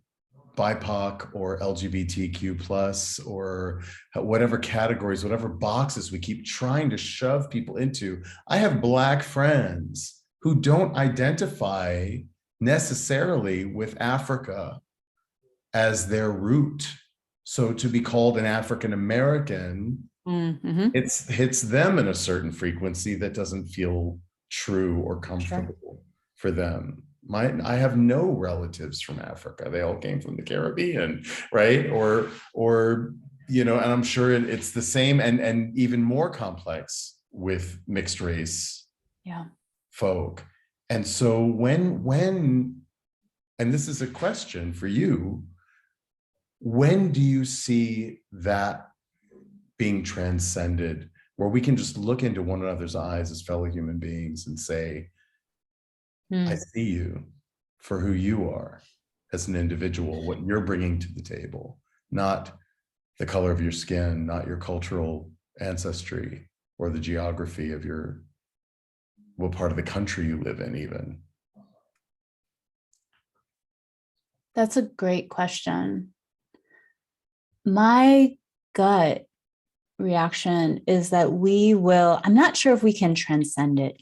BIPOC or LGBTQ plus or whatever categories, whatever boxes we keep trying to shove people into. I have Black friends who don't identify necessarily with Africa as their root. So to be called an African American, it hits them in a certain frequency that doesn't feel true or comfortable for them. I have no relatives from Africa. They all came from the Caribbean, right? Or and I'm sure it's the same and even more complex with mixed race folk. And so when, and this is a question for you, when do you see that being transcended, where we can just look into one another's eyes as fellow human beings and say, I see you for who you are as an individual, what you're bringing to the table, not the color of your skin, not your cultural ancestry or the geography of what part of the country you live in even? That's a great question. My gut reaction is that I'm not sure if we can transcend it.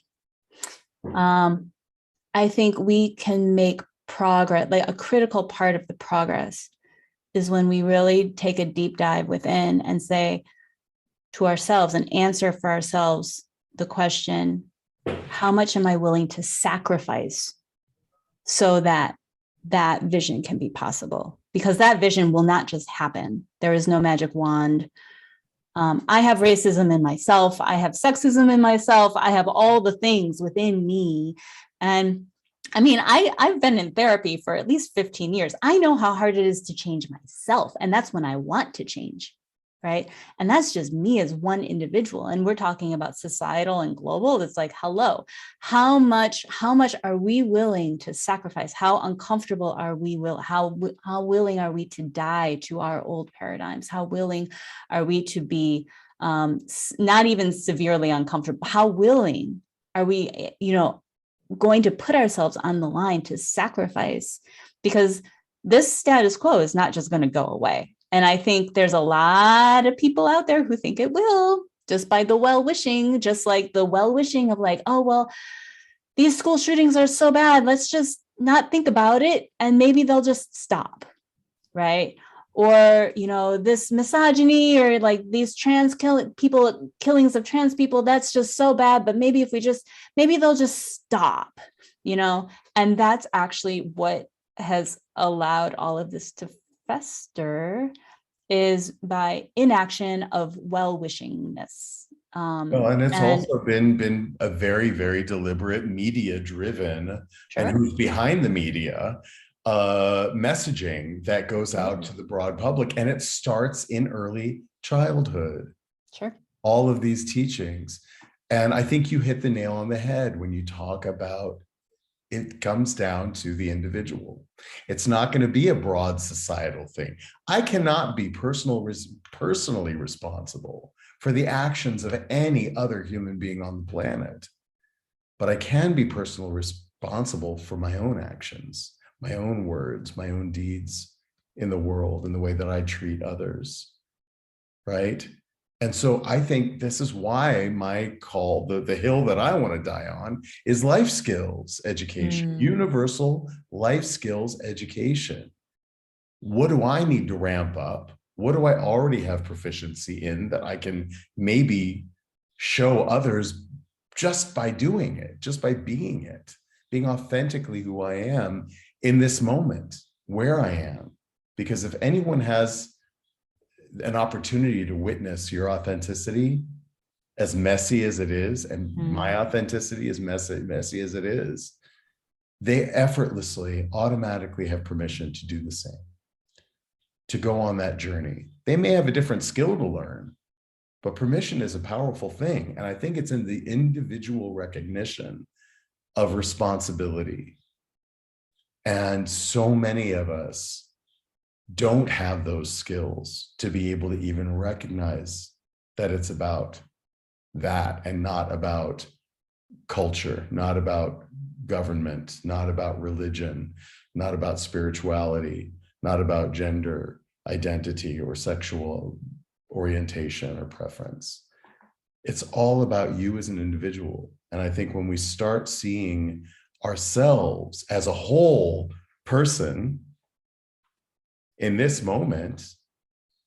I think we can make progress, like a critical part of the progress is when we really take a deep dive within and say to ourselves and answer for ourselves the question, how much am I willing to sacrifice so that that vision can be possible? Because that vision will not just happen. There is no magic wand. I have racism in myself. I have sexism in myself. I have all the things within me. And I mean, I've been in therapy for at least 15 years. I know how hard it is to change myself. And that's when I want to change, right? And that's just me as one individual. And we're talking about societal and global. It's like, hello, how much are we willing to sacrifice? How uncomfortable are we? How willing are we to die to our old paradigms? How willing are we to be not even severely uncomfortable? How willing are we, going to put ourselves on the line to sacrifice? Because this status quo is not just going to go away. And I think there's a lot of people out there who think it will, just by the well-wishing, just like the well-wishing of like, oh, well, these school shootings are so bad. Let's just not think about it. And maybe they'll just stop, right? Or, this misogyny or like these killings of trans people, that's just so bad. But maybe maybe they'll just stop, and that's actually what has allowed all of this to fester, is by inaction of well-wishingness. Well, and it's And also been a very, very deliberate media driven, and sure, who's behind the media messaging that goes out to the broad public. And it starts in early childhood, sure. all of these teachings. And I think you hit the nail on the head when you talk about it comes down to the individual. It's not going to be a broad societal thing. I cannot be personally responsible for the actions of any other human being on the planet, but I can be personally responsible for my own actions, my own words, my own deeds in the world, in the way that I treat others, right? And so I think this is why my call, the hill that I want to die on, is life skills education, universal life skills education. What do I need to ramp up? What do I already have proficiency in that I can maybe show others just by doing it, just by being it, being authentically who I am in this moment, where I am? Because if anyone has an opportunity to witness your authenticity, as messy as it is, and my authenticity as messy as it is, they effortlessly, automatically have permission to do the same, to go on that journey. They may have a different skill to learn, but permission is a powerful thing. And I think it's in the individual recognition of responsibility. And so many of us don't have those skills to be able to even recognize that it's about that and not about culture, not about government, not about religion, not about spirituality, not about gender identity or sexual orientation or preference. It's all about you as an individual. And I think when we start seeing ourselves as a whole person in this moment,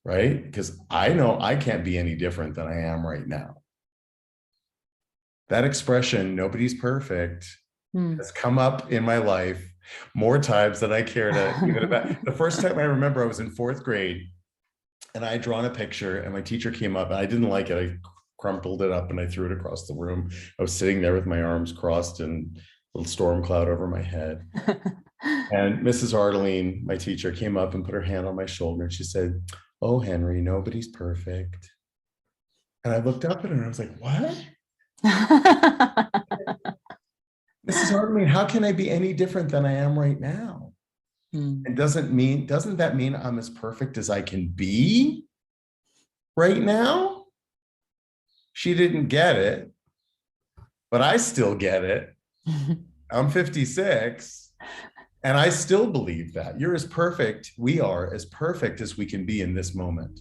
right? Because I know I can't be any different than I am right now. That expression, nobody's perfect, has come up in my life more times than I care to even about. The first time I remember, I was in 4th grade and I had drawn a picture and my teacher came up and I didn't like it. I crumpled it up and I threw it across the room. I was sitting there with my arms crossed and a little storm cloud over my head. And Mrs. Ardeline, my teacher, came up and put her hand on my shoulder and she said, "Oh, Henry, nobody's perfect." And I looked up at her and I was like, "What?" Mrs. Ardeline, how can I be any different than I am right now? And doesn't that mean I'm as perfect as I can be right now? She didn't get it, but I still get it. I'm 56. And I still believe that you're as perfect. We are as perfect as we can be in this moment.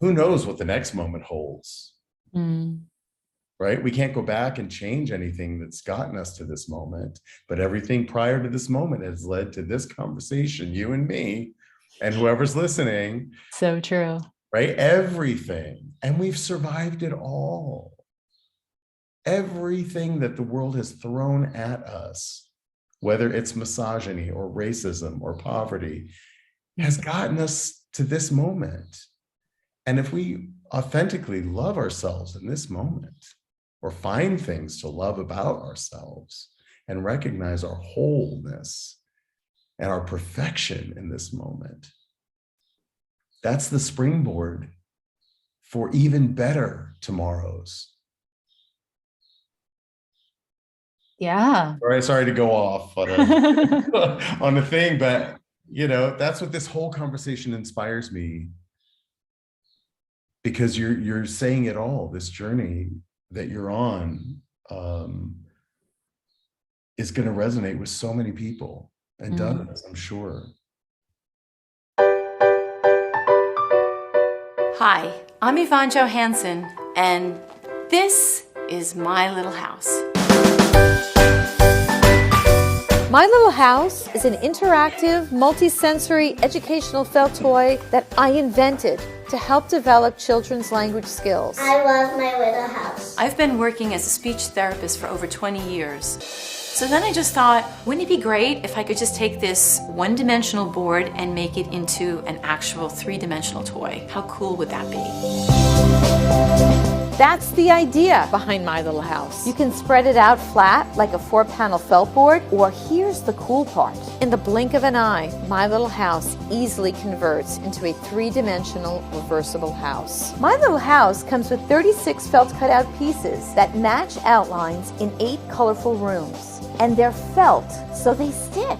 Who knows what the next moment holds, right? We can't go back and change anything that's gotten us to this moment, but everything prior to this moment has led to this conversation, you and me, and whoever's listening. So true. Right? Everything. And we've survived it all. Everything that the world has thrown at us, whether it's misogyny or racism or poverty, has gotten us to this moment. And if we authentically love ourselves in this moment, or find things to love about ourselves and recognize our wholeness and our perfection in this moment, that's the springboard for even better tomorrows. Yeah. Sorry to go off on a thing, but that's what this whole conversation inspires me, because you're saying it all. This journey that you're on is going to resonate with so many people, and does, I'm sure. Hi, I'm Yvonne Johansson, and this is My Little House. My Little House is an interactive, multisensory educational felt toy that I invented to help develop children's language skills. I love My Little House. I've been working as a speech therapist for over 20 years. So then I just thought, wouldn't it be great if I could just take this one-dimensional board and make it into an actual three-dimensional toy? How cool would that be? That's the idea behind My Little House. You can spread it out flat like a 4-panel felt board, or here's the cool part. In the blink of an eye, My Little House easily converts into a 3-dimensional reversible house. My Little House comes with 36 felt cutout pieces that match outlines in 8 colorful rooms. And they're felt, so they stick.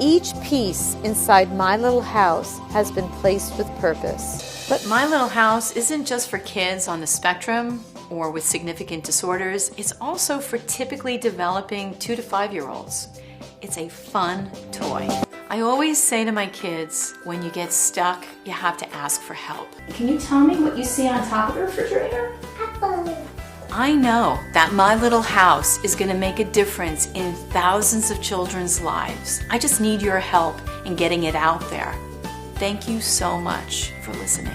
Each piece inside My Little House has been placed with purpose. But My Little House isn't just for kids on the spectrum or with significant disorders. It's also for typically developing 2 to 5-year-olds. It's a fun toy. I always say to my kids, when you get stuck, you have to ask for help. Can you tell me what you see on top of the refrigerator? Apple. I know that My Little House is going to make a difference in thousands of children's lives. I just need your help in getting it out there. Thank you so much for listening.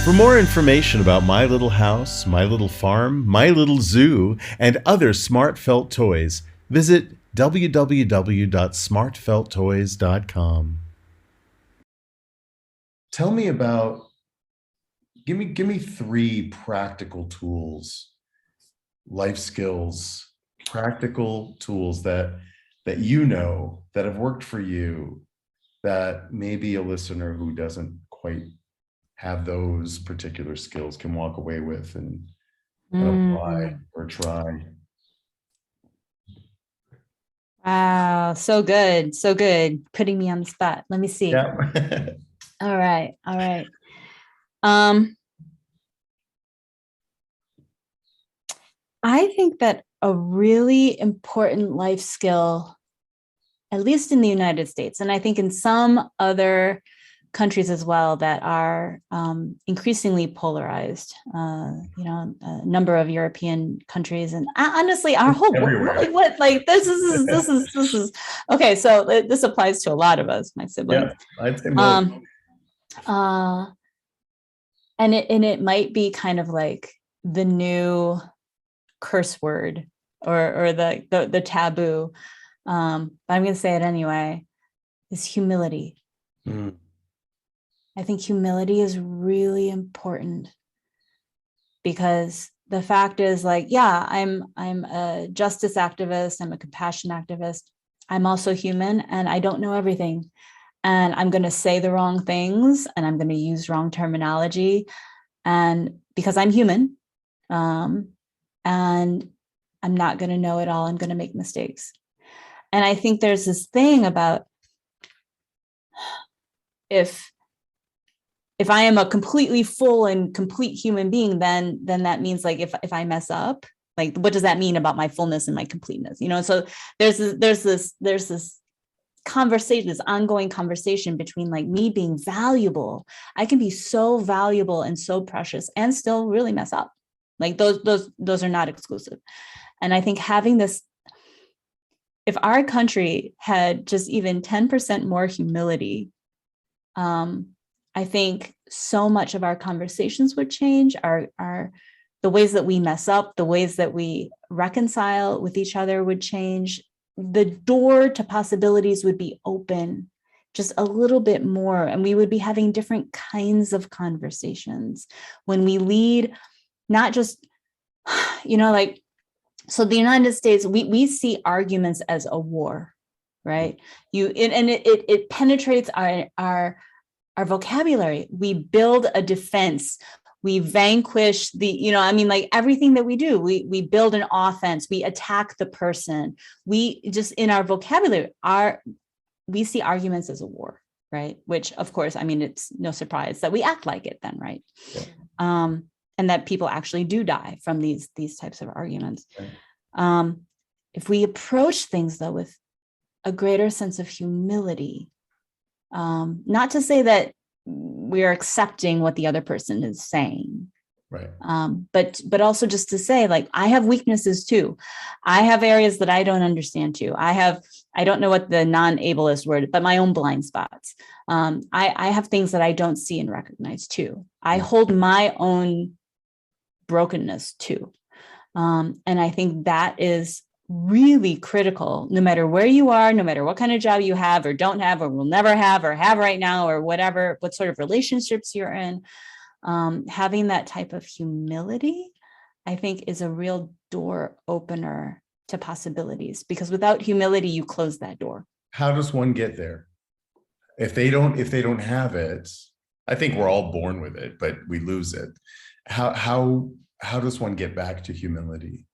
For more information about My Little House, My Little Farm, My Little Zoo, and other smart felt toys, visit www.smartfelttoys.com. Tell me about, give me 3 practical tools, life skills, practical tools that you know that have worked for you, that maybe a listener who doesn't quite have those particular skills can walk away with and apply or try. Wow, so good, so good. Putting me on the spot. Let me see. Yeah. All right. I think that a really important life skill, at least in the United States, and I think in some other countries as well that are increasingly polarized, a number of European countries, and honestly, our whole world, this is okay. So this applies to a lot of us, my siblings. Yeah, I'd say most. And it might be kind of like the new curse word or the taboo, but I'm going to say it anyway, is humility. I think humility is really important, because the fact is, like, yeah, I'm a justice activist, I'm a compassion activist. I'm also human, and I don't know everything. And I'm going to say the wrong things, and I'm going to use wrong terminology. And because I'm human, and I'm not going to know it all, I'm going to make mistakes. And I think there's this thing about if I am a completely full and complete human being, then that means, like, if I mess up, like, what does that mean about my fullness and my completeness? So there's this conversation, this ongoing conversation between, like, me being valuable. I can be so valuable and so precious and still really mess up. Like, those are not exclusive. And I think having this, if our country had just even 10% more humility, I think so much of our conversations would change. The ways that we mess up, the ways that we reconcile with each other would change. The door to possibilities would be open just a little bit more, and we would be having different kinds of conversations when we lead, not just, so the United States, we see arguments as a war, right? It penetrates our vocabulary. We build a defense. We vanquish everything that we do. We build an offense. We attack the person. We just, in our vocabulary, we see arguments as a war, right? Which, of course, it's no surprise that we act like it then, right? Yeah. And that people actually do die from these types of arguments. Right. If we approach things, though, with a greater sense of humility, not to say that we are accepting what the other person is saying, right? But also just to say, like, I have weaknesses too. I have areas that I don't understand too. I don't know what the non-ableist word, but my own blind spots. I have things that I don't see and recognize too. I hold my own brokenness too. And I think that is really critical, no matter where you are, no matter what kind of job you have or don't have or will never have or have right now or whatever, what sort of relationships you're in. Having that type of humility, I think, is a real door opener to possibilities, because without humility, you close that door. How does one get there? If they don't have it, I think we're all born with it, but we lose it. How does one get back to humility?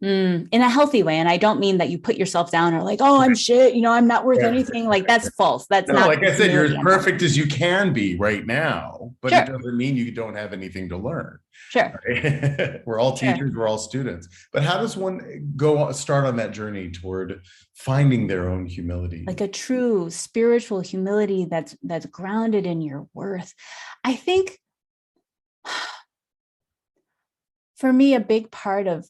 In a healthy way. And I don't mean that you put yourself down or like, oh, I'm shit, I'm not worth anything. Like, that's false. That's not. Like I said, you're as perfect as you can be right now, but it doesn't mean you don't have anything to learn. Sure. Right? We're all teachers, we're all students. But how does one start on that journey toward finding their own humility? Like a true spiritual humility that's grounded in your worth. I think for me, a big part of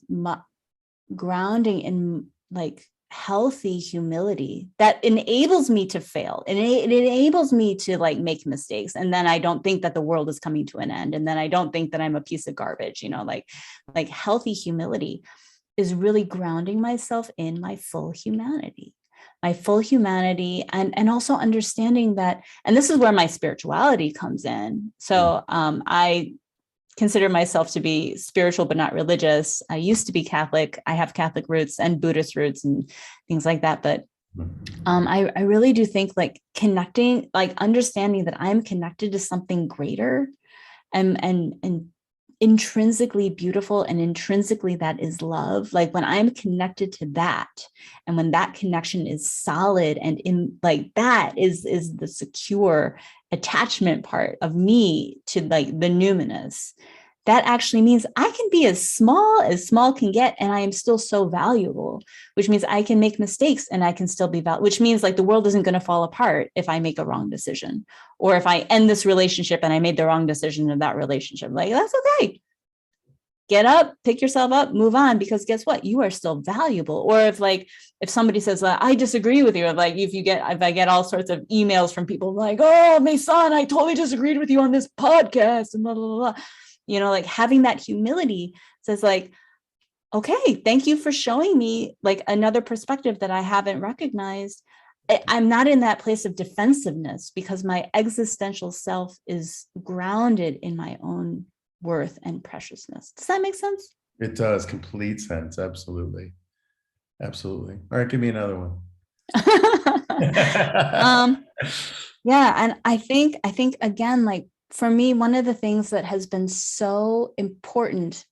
grounding in like healthy humility that enables me to fail, and it enables me to like make mistakes, and then I don't think that the world is coming to an end, and then I don't think that I'm a piece of garbage. Like healthy humility is really grounding myself in my full humanity, and also understanding that, and this is where my spirituality comes in. So I consider myself to be spiritual, but not religious. I used to be Catholic. I have Catholic roots and Buddhist roots and things like that. But I really do think like connecting, like understanding that I'm connected to something greater and intrinsically beautiful, and intrinsically that is love. Like when I'm connected to that, and when that connection is solid, and in like that is the secure attachment part of me to like the numinous, that actually means I can be as small can get, and I am still so valuable, which means I can make mistakes and I can still be valuable, which means like the world isn't going to fall apart if I make a wrong decision, or if I end this relationship and I made the wrong decision in that relationship. Like, that's okay. Get up, pick yourself up, move on, because guess what? You are still valuable. Or if somebody says, I disagree with you, like if I get all sorts of emails from people like, oh, Mason, I totally disagreed with you on this podcast and blah, blah, blah. Like having that humility says like, okay, thank you for showing me like another perspective that I haven't recognized. I'm not in that place of defensiveness, because my existential self is grounded in my own worth and preciousness. Does that make sense? It does. Complete sense. Absolutely. All right, give me another one. Yeah. And I think again, like for me, one of the things that has been so important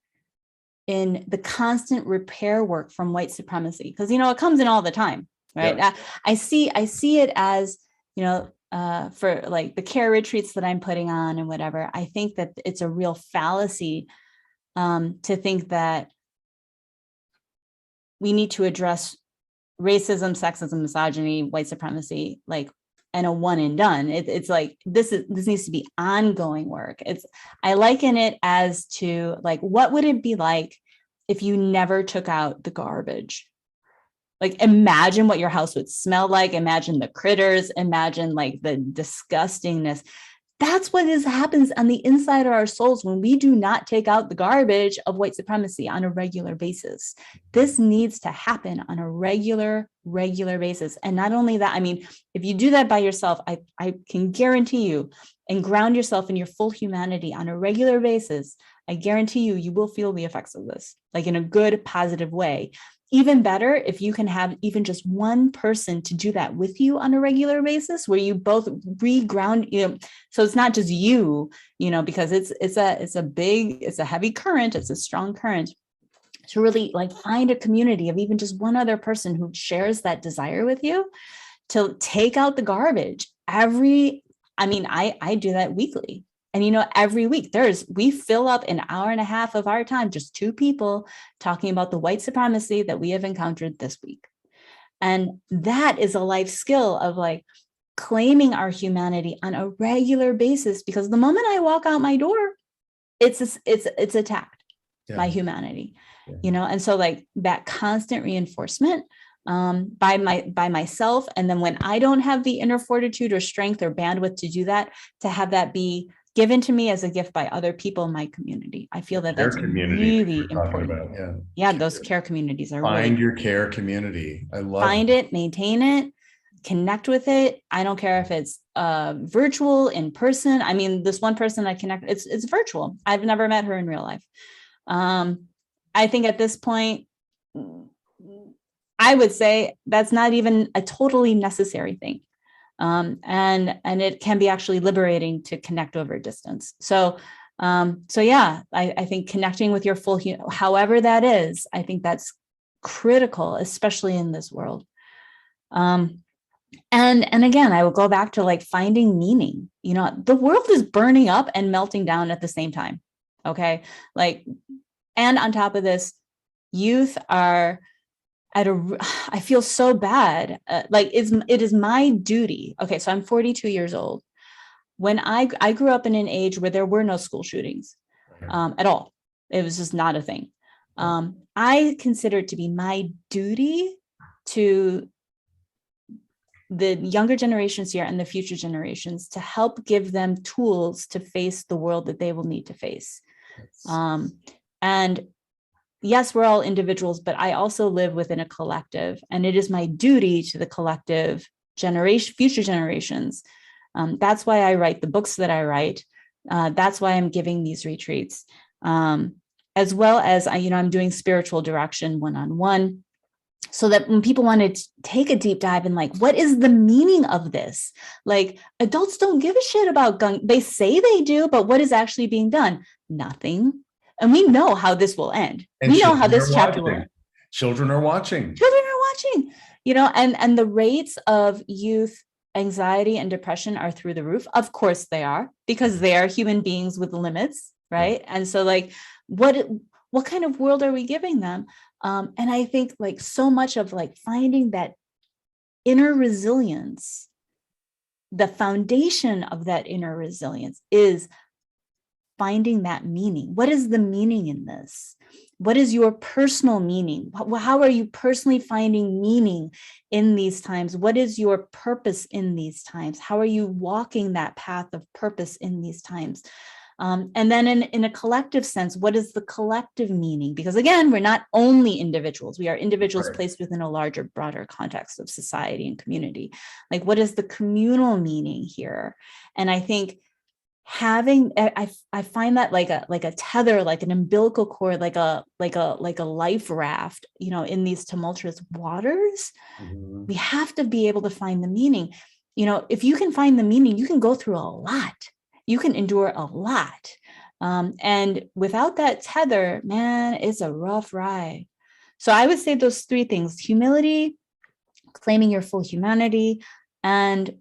in the constant repair work from white supremacy, because, it comes in all the time, right? Yeah. I see it as, for like the care retreats that I'm putting on and whatever. I think that it's a real fallacy to think that we need to address racism, sexism, misogyny, white supremacy, like, and a one and done. It's like, this needs to be ongoing work. I liken it as to like, what would it be like if you never took out the garbage? Like, imagine what your house would smell like. Imagine the critters. Imagine like the disgustingness. That's what happens on the inside of our souls when we do not take out the garbage of white supremacy on a regular basis. This needs to happen on a regular basis. And not only that, I mean, if you do that by yourself, I can guarantee you, and ground yourself in your full humanity on a regular basis, I guarantee you will feel the effects of this, like in a good, positive way. Even better if you can have even just one person to do that with you on a regular basis, where you both reground, so it's not just you, because it's a heavy current, it's a strong current, to really like find a community of even just one other person who shares that desire with you to take out the garbage. I do that weekly. And, every week we fill up an hour and a half of our time, just two people talking about the white supremacy that we have encountered this week. And that is a life skill of like claiming our humanity on a regular basis, because the moment I walk out my door, it's attacked, my humanity, and so like that constant reinforcement by myself. And then when I don't have the inner fortitude or strength or bandwidth to do that, to have that be given to me as a gift by other people in my community. I feel that that's really important. Those care communities are find your care community. I love find it, maintain it, connect with it. I don't care if it's virtual, in person. I mean, this one person I connect, it's virtual. I've never met her in real life. I think at this point, I would say that's not even a totally necessary thing. And it can be actually liberating to connect over distance. So yeah, I think connecting with your full, however that is, I think that's critical, especially in this world. And again, I will go back to like finding meaning. The world is burning up and melting down at the same time. Okay. And on top of this, youth are I feel so bad. It is my duty. Okay. So I'm 42 years old. When I grew up in an age where there were no school shootings at all. It was just not a thing. I consider it to be my duty to the younger generations here and the future generations to help give them tools to face the world that they will need to face. And yes, we're all individuals, but I also live within a collective, and it is my duty to the collective future generations. That's why I write the books that I write. That's why I'm giving these retreats, as well as I'm doing spiritual direction one-on-one, so that when people want to take a deep dive in what is the meaning of this? Adults don't give a shit about gun. They say they do, but what is actually being done? Nothing. And we know how this will end. And we know how this chapter will end. Children are watching. And the rates of youth anxiety and depression are through the roof. Of course they are, because they are human beings with limits, right? Yeah. And so what kind of world are we giving them? And I think so much of finding that inner resilience, the foundation of that inner resilience is finding that meaning. What is the meaning in this? What is your personal meaning? How are you personally finding meaning in these times? What is your purpose in these times? How are you walking that path of purpose in these times? And then in a collective sense, what is the collective meaning? Because again, we're not only individuals. We are individuals placed within a larger, broader context of society and community. What is the communal meaning here? And I think I find that like a tether, like an umbilical cord, like a life raft, in these tumultuous waters. Mm-hmm. We have to be able to find the meaning. If you can find the meaning, you can go through a lot. You can endure a lot. And without that tether, man, it's a rough ride. So I would say those three things: humility, claiming your full humanity, and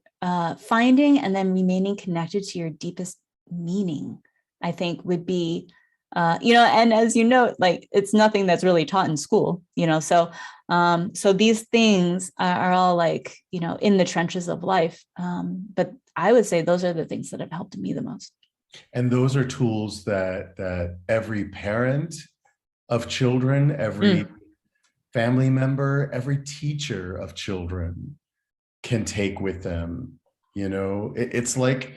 finding and then remaining connected to your deepest meaning, I think would be, and as you know, it's nothing that's really taught in school, so these things are all in the trenches of life. But I would say those are the things that have helped me the most. And those are tools that every parent of children, every family member, every teacher of children can take with them. It's like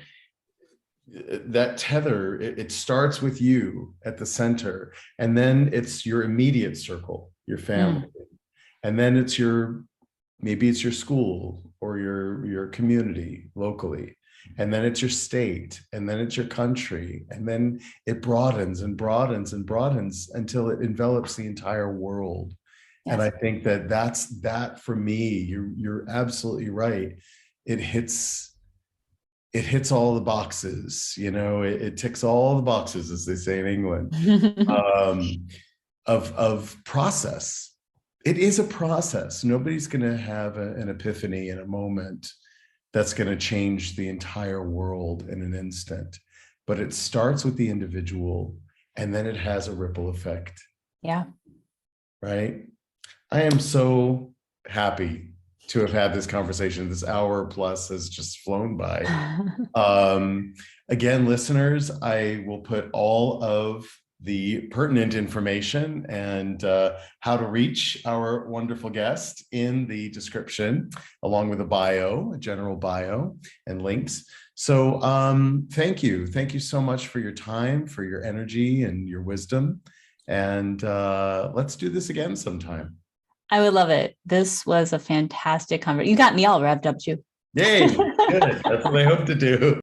that tether, it starts with you at the center, and then it's your immediate circle, your family. And then maybe it's your school or your community locally. And then it's your state, and then it's your country. And then it broadens and broadens and broadens until it envelops the entire world. Yes. And I think that for me, you're absolutely right. It hits all the boxes, it ticks all the boxes, as they say in England, of process. It is a process. Nobody's going to have an epiphany in a moment that's going to change the entire world in an instant. But it starts with the individual, and then it has a ripple effect. Yeah. Right? I am so happy to have had this conversation. This hour plus has just flown by. Again, listeners, I will put all of the pertinent information and how to reach our wonderful guest in the description, along with a general bio and links. So thank you. Thank you so much for your time, for your energy and your wisdom. And let's do this again sometime. I would love it. This was a fantastic conversation. You got me all revved up too. Yay, good. That's what I hope to do.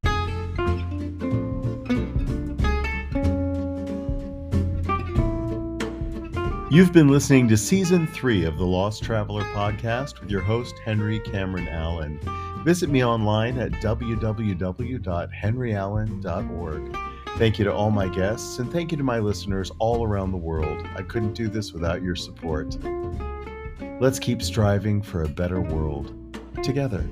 You've been listening to Season 3 of the Lost Traveler podcast with your host, Henry Cameron Allen. Visit me online at www.henryallen.org. Thank you to all my guests, and thank you to my listeners all around the world. I couldn't do this without your support. Let's keep striving for a better world together.